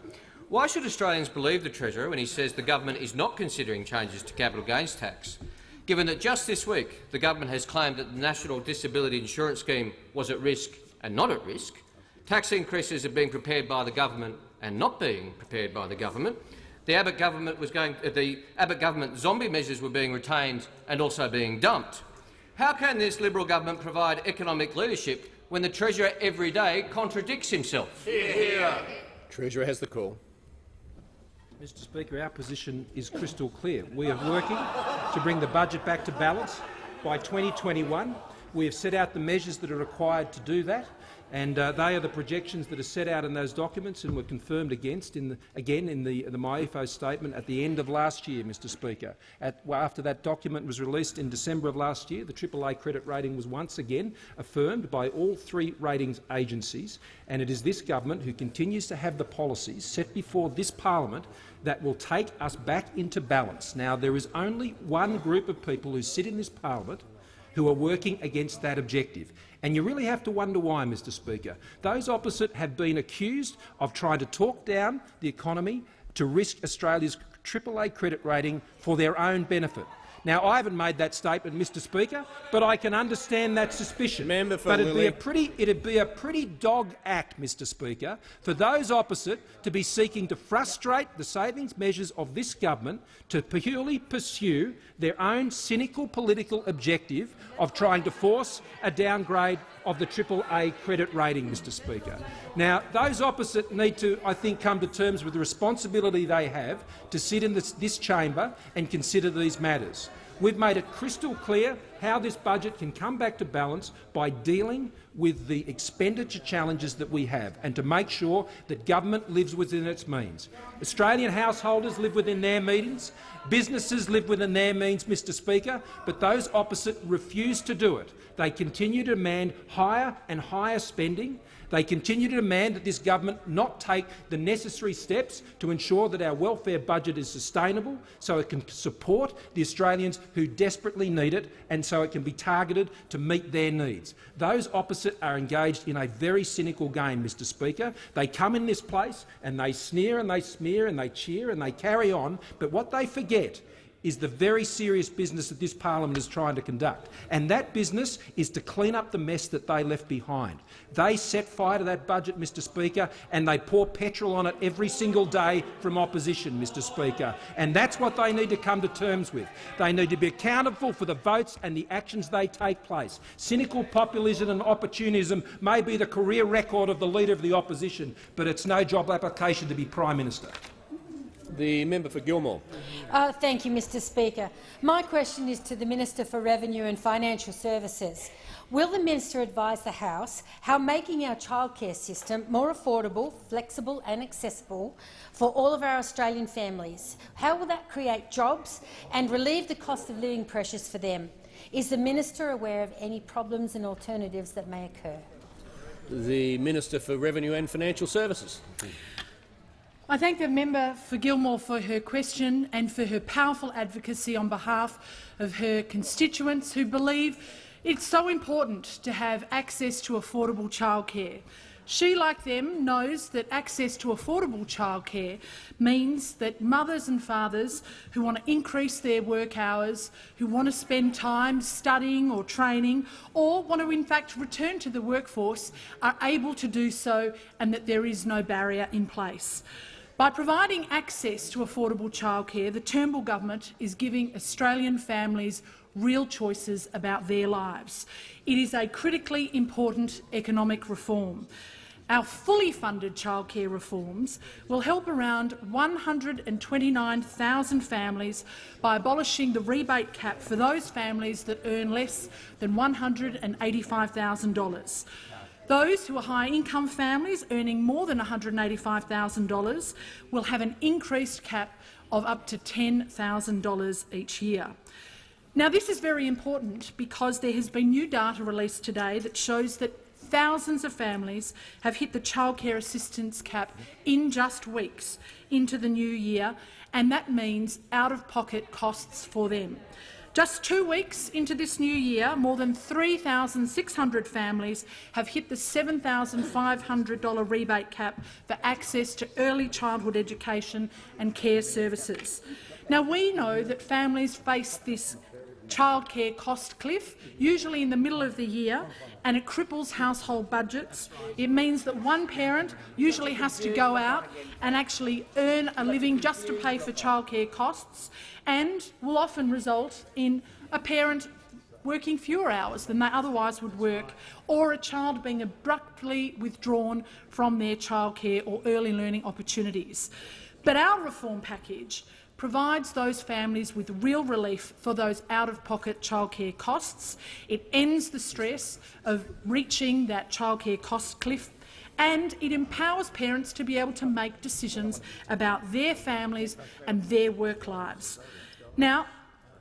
Why should Australians believe the Treasurer when he says the government is not considering changes to capital gains tax, given that just this week the government has claimed that the National Disability Insurance Scheme was at risk and not at risk, tax increases are being prepared by the government and not being prepared by the government, the Abbott government zombie measures were being retained and also being dumped. How can this Liberal government provide economic leadership when the Treasurer every day contradicts himself? Treasurer has the call. Mr Speaker, our position is crystal clear. We are working to bring the budget back to balance by 2021. We have set out the measures that are required to do that, and they are the projections that are set out in those documents and were confirmed again in the MyEFO statement at the end of last year, Mr Speaker. After that document was released in December of last year, the AAA credit rating was once again affirmed by all three ratings agencies, and it is this government who continues to have the policies set before this parliament that will take us back into balance. Now, there is only one group of people who sit in this parliament who are working against that objective. And you really have to wonder why, Mr Speaker. Those opposite have been accused of trying to talk down the economy to risk Australia's AAA credit rating for their own benefit. Now, I haven't made that statement, Mr Speaker, but I can understand that suspicion. But it'd be a pretty dog act, Mr Speaker, for those opposite to be seeking to frustrate the savings measures of this government to purely pursue their own cynical political objective of trying to force a downgrade of the AAA credit rating, Mr Speaker. Now, those opposite need to, I think, come to terms with the responsibility they have to sit in this chamber and consider these matters. We've made it crystal clear how this budget can come back to balance by dealing with the expenditure challenges that we have and to make sure that government lives within its means. Australian householders live within their means, businesses live within their means, Mr Speaker, but those opposite refuse to do it. They continue to demand higher and higher spending. They continue to demand that this government not take the necessary steps to ensure that our welfare budget is sustainable so it can support the Australians who desperately need it and so it can be targeted to meet their needs. Those opposite are engaged in a very cynical game, Mr Speaker. They come in this place and they sneer and they smear and they cheer and they carry on, but what they forget is the very serious business that this parliament is trying to conduct, and that business is to clean up the mess that they left behind. They set fire to that budget, Mr Speaker, and they pour petrol on it every single day from opposition, Mr Speaker, and that's what they need to come to terms with. They need to be accountable for the votes and the actions they take place. Cynical populism and opportunism may be the career record of the Leader of the Opposition, but it's no job application to be Prime Minister. The member for Gilmore. Thank you, Mr Speaker. My question is to the Minister for Revenue and Financial Services. Will the minister advise the House how making our childcare system more affordable, flexible and accessible for all of our Australian families, how will that create jobs and relieve the cost of living pressures for them? Is the minister aware of any problems and alternatives that may occur? The Minister for Revenue and Financial Services. I thank the member for Gilmore for her question and for her powerful advocacy on behalf of her constituents who believe it's so important to have access to affordable childcare. She, like them, knows that access to affordable childcare means that mothers and fathers who want to increase their work hours, who want to spend time studying or training, or want to in fact return to the workforce, are able to do so and that there is no barrier in place. By providing access to affordable childcare, the Turnbull government is giving Australian families real choices about their lives. It is a critically important economic reform. Our fully funded childcare reforms will help around 129,000 families by abolishing the rebate cap for those families that earn less than $185,000. Those who are high-income families earning more than $185,000 will have an increased cap of up to $10,000 each year. Now, this is very important because there has been new data released today that shows that thousands of families have hit the childcare assistance cap in just weeks into the new year, and that means out-of-pocket costs for them. Just 2 weeks into this new year, more than 3,600 families have hit the $7,500 rebate cap for access to early childhood education and care services. Now, we know that families face this childcare cost cliff, usually in the middle of the year, and it cripples household budgets. It means that one parent usually has to go out and actually earn a living just to pay for childcare costs, and will often result in a parent working fewer hours than they otherwise would work, or a child being abruptly withdrawn from their childcare or early learning opportunities. But our reform package provides those families with real relief for those out-of-pocket childcare costs. It ends the stress of reaching that childcare cost cliff, and it empowers parents to be able to make decisions about their families and their work lives. Now,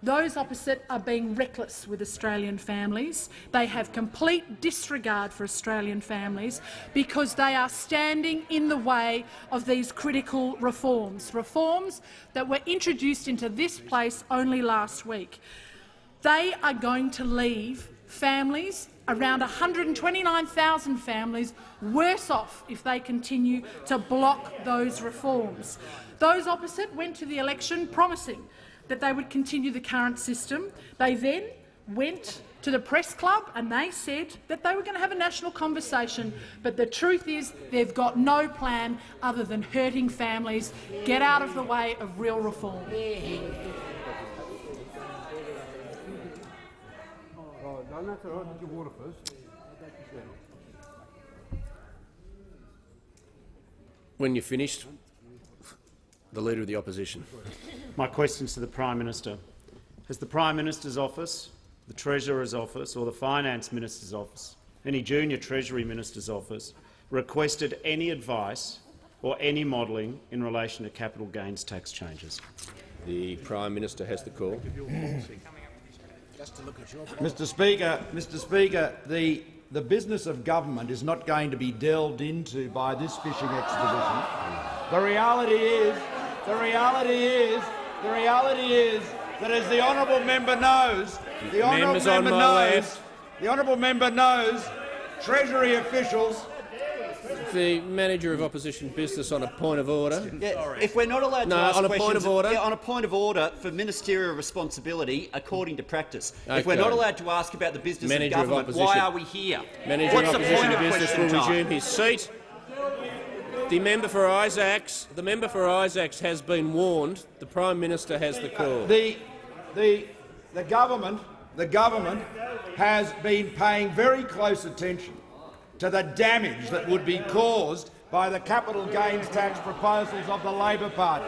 those opposite are being reckless with Australian families. They have complete disregard for Australian families because they are standing in the way of these critical reforms that were introduced into this place only last week. They are going to leave families, around 129,000 families, worse off if they continue to block those reforms. Those opposite went to the election promising that they would continue the current system. They then went to the press club and they said that they were going to have a national conversation, but the truth is they've got no plan other than hurting families. Get out of the way of real reform. When you're finished, the Leader of the Opposition. My questions to the Prime Minister. Has the Prime Minister's office, the Treasurer's office or the Finance Minister's office, any junior Treasury Minister's office, requested any advice or any modelling in relation to capital gains tax changes? The Prime Minister has the call. Mr. Speaker, the business of government is not going to be delved into by this fishing expedition. The reality is that, as the honourable member knows, the honourable member knows, Treasury officials. The Manager of Opposition Business on a point of order. Yeah, if we're not allowed to ask on a questions, point of order. Yeah, on a point of order for ministerial responsibility according to practice. Okay. If we're not allowed to ask about the business Manager of government, why are we here? Manager What's of the point Opposition of Business will resume his seat. The member for Isaacs has been warned. The Prime Minister has the call. The government has been paying very close attention to the damage that would be caused by the capital gains tax proposals of the Labor Party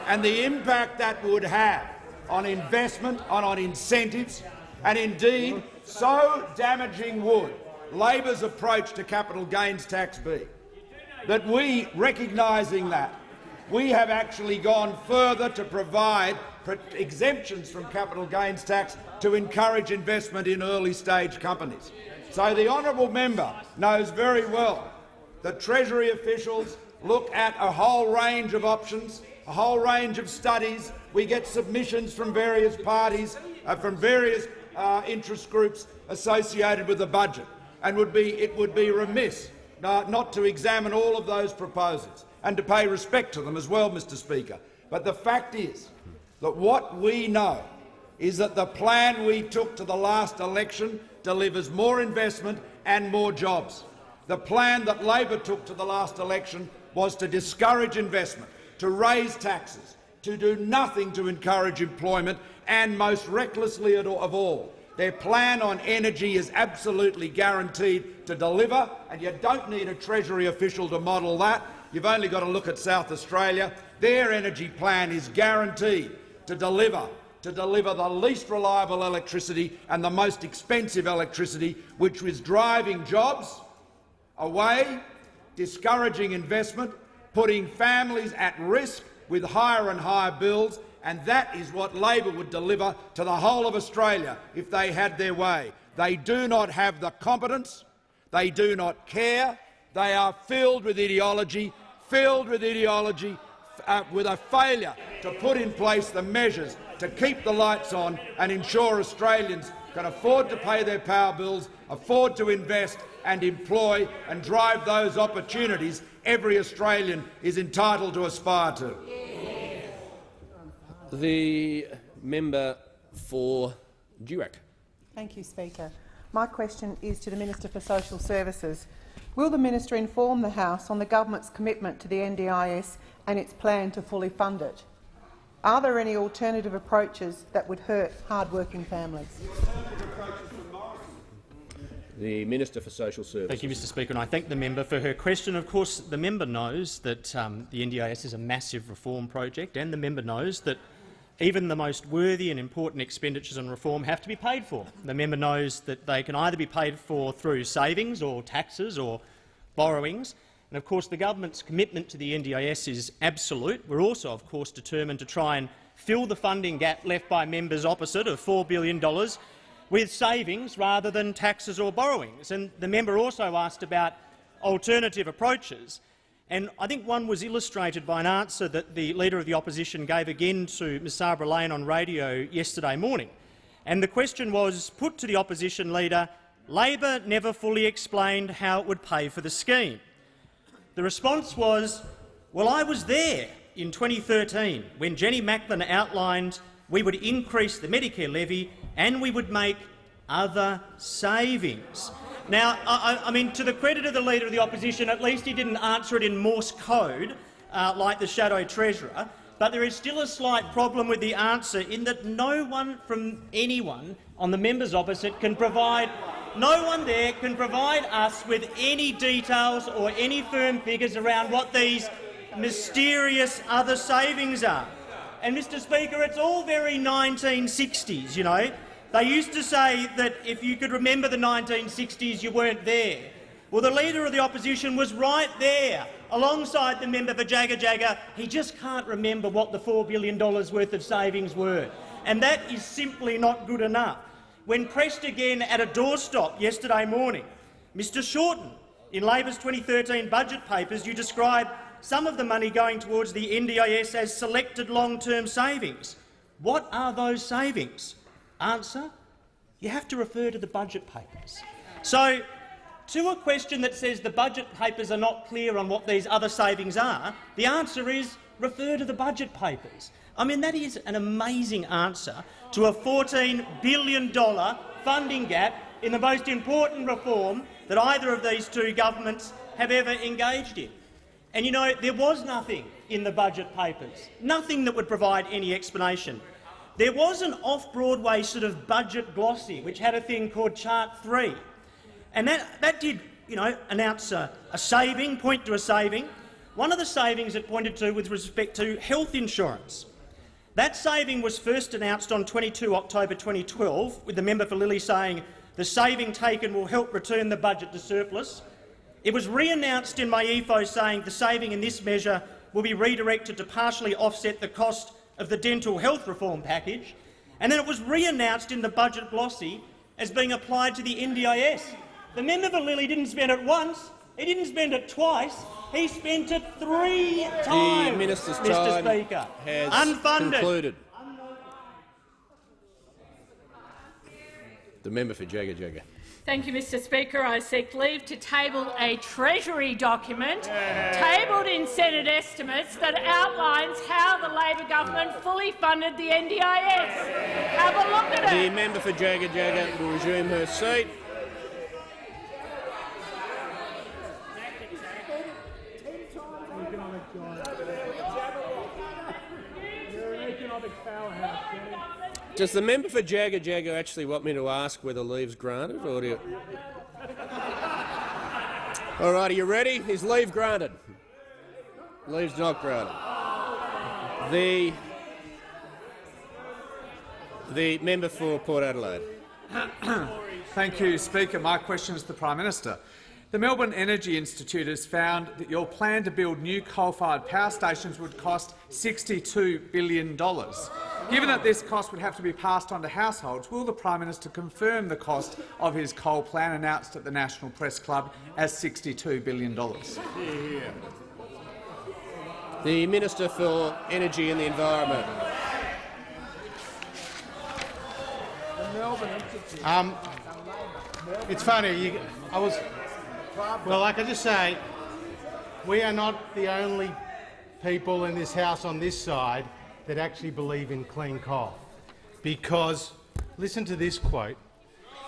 and the impact that would have on investment, on incentives, and indeed so damaging would Labor's approach to capital gains tax be, that we, recognising that, we have actually gone further to provide exemptions from capital gains tax to encourage investment in early-stage companies. So the honourable member knows very well that Treasury officials look at a whole range of options, a whole range of studies. We get submissions from various parties, from various interest groups associated with the budget, and it would be remiss not to examine all of those proposals and to pay respect to them as well, Mr. Speaker. But the fact is that what we know is that the plan we took to the last election delivers more investment and more jobs. The plan that Labor took to the last election was to discourage investment, to raise taxes, to do nothing to encourage employment, and most recklessly of all, Their plan on energy is absolutely guaranteed to deliver, and you don't need a Treasury official to model that. You've only got to look at South Australia. Their energy plan is guaranteed to deliver the least reliable electricity and the most expensive electricity, which is driving jobs away, discouraging investment, putting families at risk with higher and higher bills, and that is what Labor would deliver to the whole of Australia if they had their way. They do not have the competence, they do not care, they are filled with ideology, with a failure to put in place the measures to keep the lights on and ensure Australians can afford to pay their power bills, afford to invest and employ and drive those opportunities every Australian is entitled to aspire to. The member for Durack. Thank you, Speaker. My question is to the Minister for Social Services. Will the minister inform the House on the government's commitment to the NDIS and its plan to fully fund it? Are there any alternative approaches that would hurt hard-working families? The Minister for Social Services. Thank you, Mr Speaker, and I thank the member for her question. Of course, the member knows that the NDIS is a massive reform project, and the member knows that even the most worthy and important expenditures on reform have to be paid for. The member knows that they can either be paid for through savings or taxes or borrowings. And of course, the government's commitment to the NDIS is absolute. We're also, of course, determined to try and fill the funding gap left by members opposite of $4 billion with savings rather than taxes or borrowings. And the member also asked about alternative approaches. And I think one was illustrated by an answer that the Leader of the Opposition gave again to Ms Sabra Lane on radio yesterday morning. And the question was put to the Opposition Leader, Labor never fully explained how it would pay for the scheme. The response was, well, I was there in 2013 when Jenny Macklin outlined we would increase the Medicare levy and we would make other savings. Now, I mean, to the credit of the Leader of the Opposition, at least he didn't answer it in Morse code like the Shadow Treasurer, but there is still a slight problem with the answer in that no one from anyone on the members opposite can provide us with any details or any firm figures around what these mysterious other savings are. And, Mr Speaker, it's all very 1960s, you know. They used to say that if you could remember the 1960s, you weren't there. Well, the Leader of the Opposition was right there, alongside the member for Jagga Jagga. He just can't remember what the $4 billion worth of savings were. And that is simply not good enough. When pressed again at a doorstop yesterday morning, Mr Shorten, in Labor's 2013 budget papers, you describe some of the money going towards the NDIS as selected long-term savings. What are those savings? Answer, you have to refer to the budget papers. So, to a question that says the budget papers are not clear on what these other savings are, the answer is refer to the budget papers. I mean, that is an amazing answer to a $14 billion funding gap in the most important reform that either of these two governments have ever engaged in. And, you know, there was nothing in the budget papers, nothing that would provide any explanation. There was an off-Broadway sort of budget glossy which had a thing called Chart 3, and that did, you know, announce a saving, point to a saving. One of the savings it pointed to with respect to health insurance. That saving was first announced on 22 October 2012, with the member for Lilly saying the saving taken will help return the budget to surplus. It was re-announced in my EFO saying the saving in this measure will be redirected to partially offset the cost of the dental health reform package, and then it was re-announced in the budget glossy as being applied to the NDIS. The member for Lilly didn't spend it once, he didn't spend it twice, he spent it 3 times, The minister's Mr. time Speaker. has Unfunded. concluded. The member for Jagga Jagga. Thank you, Mr Speaker. I seek leave to table a Treasury document tabled in Senate estimates that outlines how the Labor government fully funded the NDIS. Have a look at it. The member for Jagga Jagga will resume her seat. Does the member for Jagga actually want me to ask whether leave's granted, or do you... All right, are you ready? Is leave granted? Leave's not granted. The member for Port Adelaide. Thank you, Speaker. My question is to the Prime Minister. The Melbourne Energy Institute has found that your plan to build new coal-fired power stations would cost $62 billion. Given that this cost would have to be passed on to households, will the Prime Minister confirm the cost of his coal plan announced at the National Press Club as $62 billion? The Minister for Energy and the Environment. It's funny. Well, like I just say, we are not the only people in this House on this side that actually believe in clean coal. Because, listen to this quote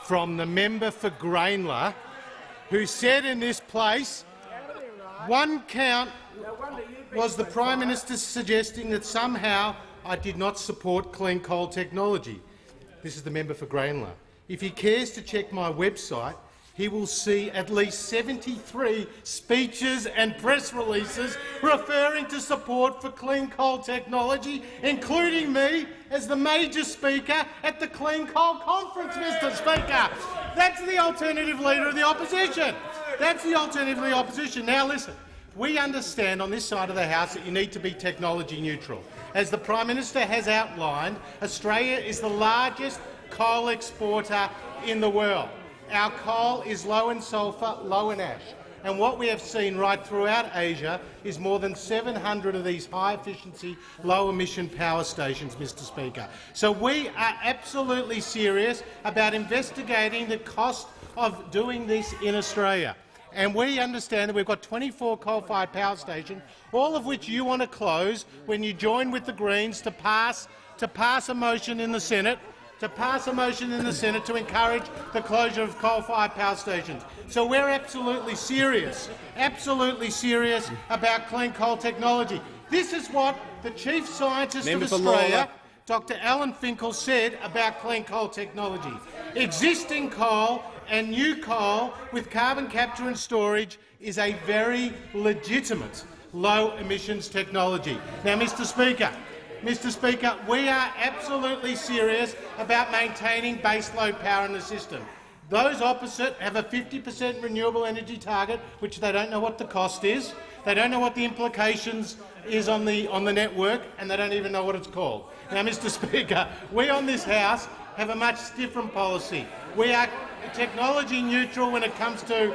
from the member for Grainler, who said in this place, one count was the Prime Minister suggesting that somehow I did not support clean coal technology. This is the member for Grainler. If he cares to check my website, he will see at least 73 speeches and press releases referring to support for clean coal technology, including me as the major speaker at the Clean Coal Conference, Mr Speaker. That's the alternative leader of the opposition. That's the alternative of the opposition. Now listen, we understand on this side of the House that you need to be technology neutral. As the Prime Minister has outlined, Australia is the largest coal exporter in the world. Our coal is low in sulphur, low in ash. And what we have seen right throughout Asia is more than 700 of these high-efficiency, low-emission power stations, Mr Speaker. So we are absolutely serious about investigating the cost of doing this in Australia. And we understand that we've got 24 coal-fired power stations, all of which you want to close when you join with the Greens to pass a motion in the Senate to encourage the closure of coal-fired power stations. So we're absolutely serious about clean coal technology. This is what the Chief Scientist of Australia, Dr Alan Finkel, said about clean coal technology. Existing coal and new coal with carbon capture and storage is a very legitimate low-emissions technology. Now, Mr Speaker, we are absolutely serious about maintaining baseload power in the system. Those opposite have a 50% renewable energy target, which they don't know what the cost is, they don't know what the implications is on the network, and they don't even know what it's called. Now, Mr Speaker, we on this House have a much different policy. We are technology neutral when it comes to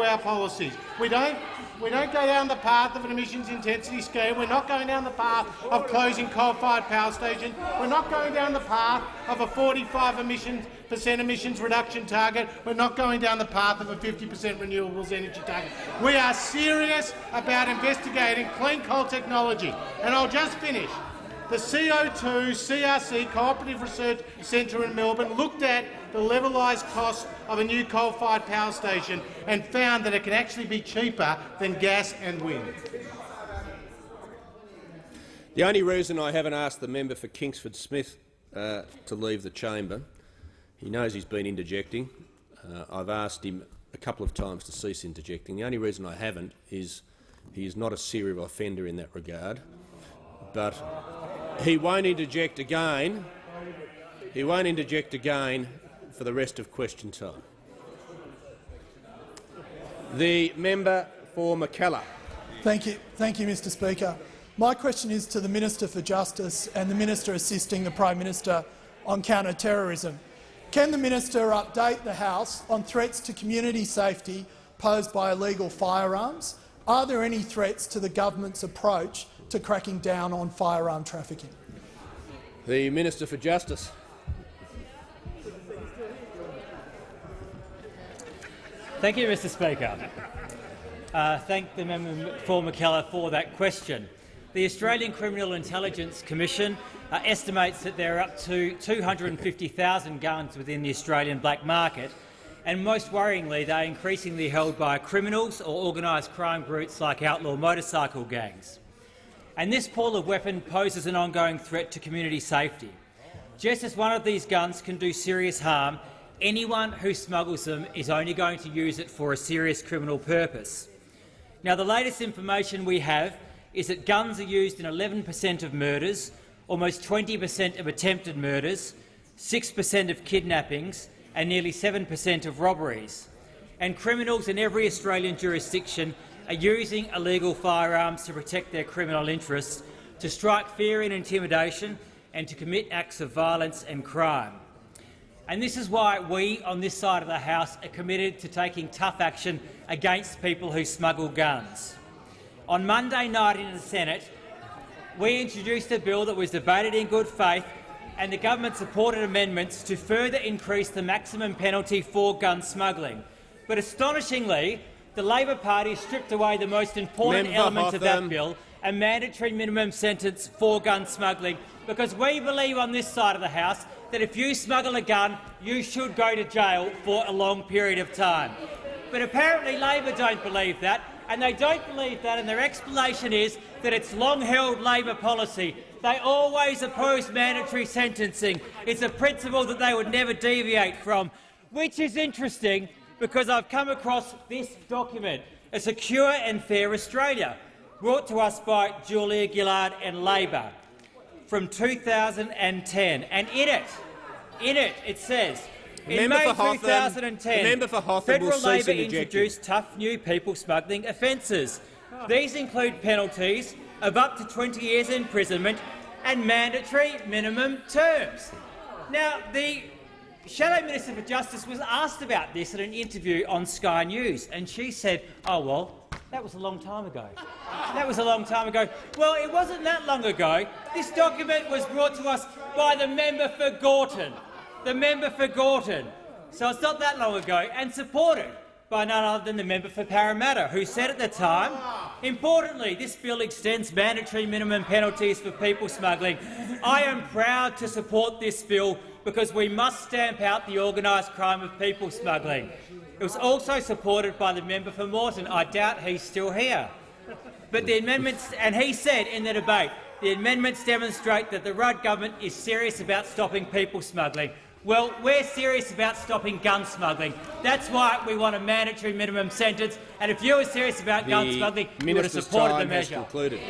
our policies. We don't go down the path of an emissions intensity scale. We're not going down the path of closing coal-fired power stations. We're not going down the path of a 45% emissions reduction target. We're not going down the path of a 50% renewables energy target. We are serious about investigating clean coal technology. And I'll just finish. The CO2 CRC Cooperative Research Centre in Melbourne looked at the levelised cost of a new coal-fired power station and found that it can actually be cheaper than gas and wind. The only reason I haven't asked the member for Kingsford Smith to leave the chamber, he knows he's been interjecting. I've asked him a couple of times to cease interjecting. The only reason I haven't is he is not a serial offender in that regard. But he won't interject again. He won't interject again for the rest of question time. The member for Mackellar. Thank you, Mr Speaker. My question is to the Minister for Justice and the Minister assisting the Prime Minister on counter-terrorism. Can the Minister update the House on threats to community safety posed by illegal firearms? Are there any threats to the government's approach to cracking down on firearm trafficking? The Minister for Justice. Thank you, Mr Speaker. Thank the member for Mackellar for that question. The Australian Criminal Intelligence Commission estimates that there are up to 250,000 guns within the Australian black market, and most worryingly, they are increasingly held by criminals or organised crime groups like outlaw motorcycle gangs. And this pool of weapons poses an ongoing threat to community safety. Just as one of these guns can do serious harm, anyone who smuggles them is only going to use it for a serious criminal purpose. Now, the latest information we have is that guns are used in 11% of murders, almost 20% of attempted murders, 6% of kidnappings and nearly 7% of robberies. And criminals in every Australian jurisdiction are using illegal firearms to protect their criminal interests, to strike fear and intimidation and to commit acts of violence and crime. And this is why we on this side of the House are committed to taking tough action against people who smuggle guns. On Monday night in the Senate, we introduced a bill that was debated in good faith, and the government supported amendments to further increase the maximum penalty for gun smuggling. But astonishingly, the Labor Party stripped away the most important element of that bill, a mandatory minimum sentence for gun smuggling, because we believe on this side of the House that if you smuggle a gun, you should go to jail for a long period of time. But apparently Labor don't believe that, and they don't believe that, and their explanation is that it's long-held Labor policy. They always oppose mandatory sentencing. It's a principle that they would never deviate from, which is interesting because I've come across this document, A Secure and Fair Australia, brought to us by Julia Gillard and Labor, from 2010, and in it it says, in May 2010, Federal Labor introduced tough new people smuggling offences. These include penalties of up to 20 years imprisonment and mandatory minimum terms. Now, the Shadow Minister for Justice was asked about this in an interview on Sky News, and she said, "Oh well, that was a long time ago. That was a long time ago." Well, it wasn't that long ago. This document was brought to us by the member for Gorton. The member for Gorton. So it's not that long ago, and supported by none other than the member for Parramatta, who said at the time, importantly, this bill extends mandatory minimum penalties for people smuggling. I am proud to support this bill because we must stamp out the organised crime of people smuggling. It was also supported by the member for Morrison. I doubt he's still here. But the amendments, and he said in the debate, the amendments demonstrate that the Rudd government is serious about stopping people smuggling. Well, we're serious about stopping gun smuggling. That's why we want a mandatory minimum sentence. And if you were serious about gun smuggling, you would have supported the measure. Concluded.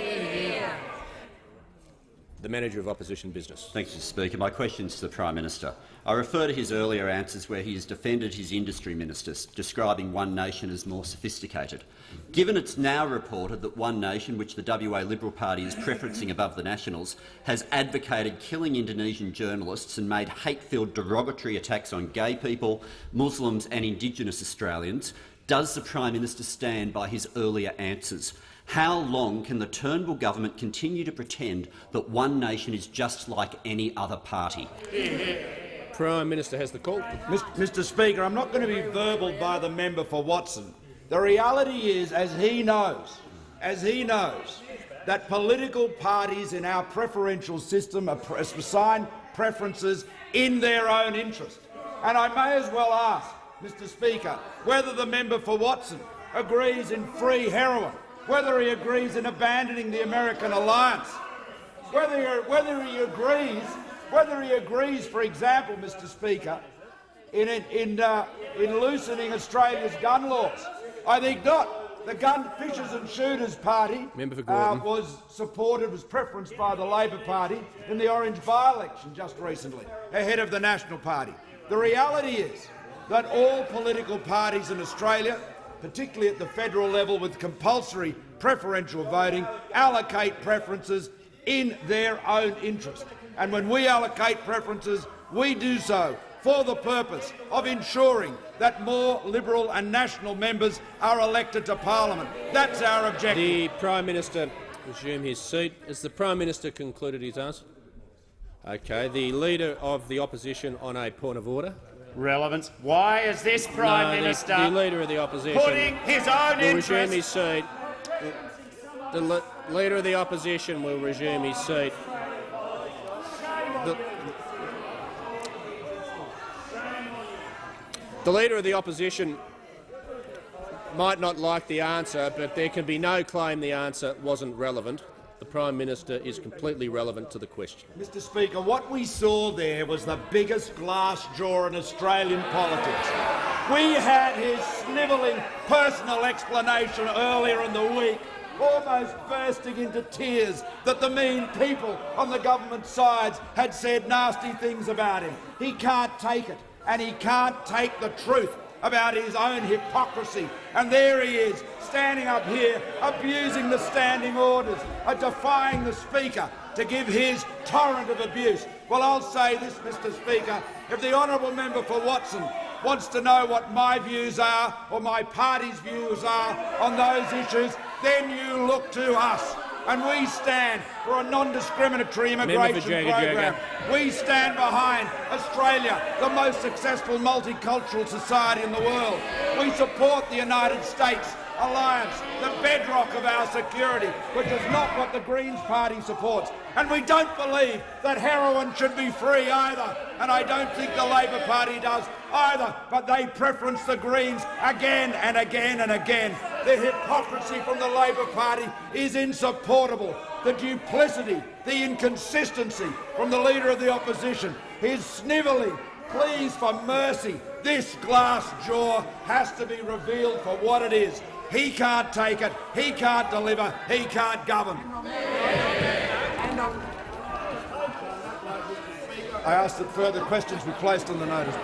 The Manager of Opposition Business. Thank you, Speaker. My question is to the Prime Minister. I refer to his earlier answers where he has defended his industry ministers, describing One Nation as more sophisticated. Given it's now reported that One Nation, which the WA Liberal Party is preferencing above the Nationals, has advocated killing Indonesian journalists and made hate-filled derogatory attacks on gay people, Muslims and Indigenous Australians, does the Prime Minister stand by his earlier answers? How long can the Turnbull government continue to pretend that One Nation is just like any other party? Prime Minister has the call. Mr Speaker, I'm not going to be verballed by the member for Watson. The reality is, as he knows, that political parties in our preferential system assign preferences in their own interest. And I may as well ask, Mr Speaker, whether the member for Watson agrees in free heroin, whether he agrees in abandoning the American alliance, whether he agrees, for example, Mr Speaker, in loosening Australia's gun laws. I think not. The Gun Fishers and Shooters Party was preferenced by the Labor Party in the Orange by-election just recently, ahead of the National Party. The reality is that all political parties in Australia, particularly at the federal level with compulsory preferential voting, allocate preferences in their own interest. And when we allocate preferences, we do so for the purpose of ensuring that more Liberal and National members are elected to Parliament. That's our objective. The Prime Minister resume his seat. Has the Prime Minister concluded his answer? Okay. The Leader of the Opposition on a point of order. Relevance. Why is this Prime Minister the Leader of the Opposition putting his own interest? Resume his seat. The Leader of the Opposition will resume his seat. The Leader of the Opposition might not like the answer, but there can be no claim the answer wasn't relevant. the Prime Minister is completely relevant to the question. Mr Speaker, what we saw there was the biggest glass jaw in Australian politics. We had his snivelling personal explanation earlier in the week, almost bursting into tears that the mean people on the government sides had said nasty things about him. He can't take it, and he can't take the truth about his own hypocrisy. And there he is, standing up here, abusing the standing orders, defying the Speaker to give his torrent of abuse. Well, I'll say this, Mr Speaker, if the honourable member for Watson wants to know what my views are or my party's views are on those issues, then you look to us. And we stand for a non-discriminatory immigration program. We stand behind Australia, the most successful multicultural society in the world. We support the United States alliance, the bedrock of our security, which is not what the Greens party supports. And we don't believe that heroin should be free either, and I don't think the Labor Party does either, but they preference the Greens again and again and again. The hypocrisy from the Labor Party is insupportable. The duplicity, the inconsistency from the Leader of the Opposition, his snivelling pleas for mercy. This glass jaw has to be revealed for what it is. He can't take it, he can't deliver, he can't govern. I ask that further questions be placed on the notice.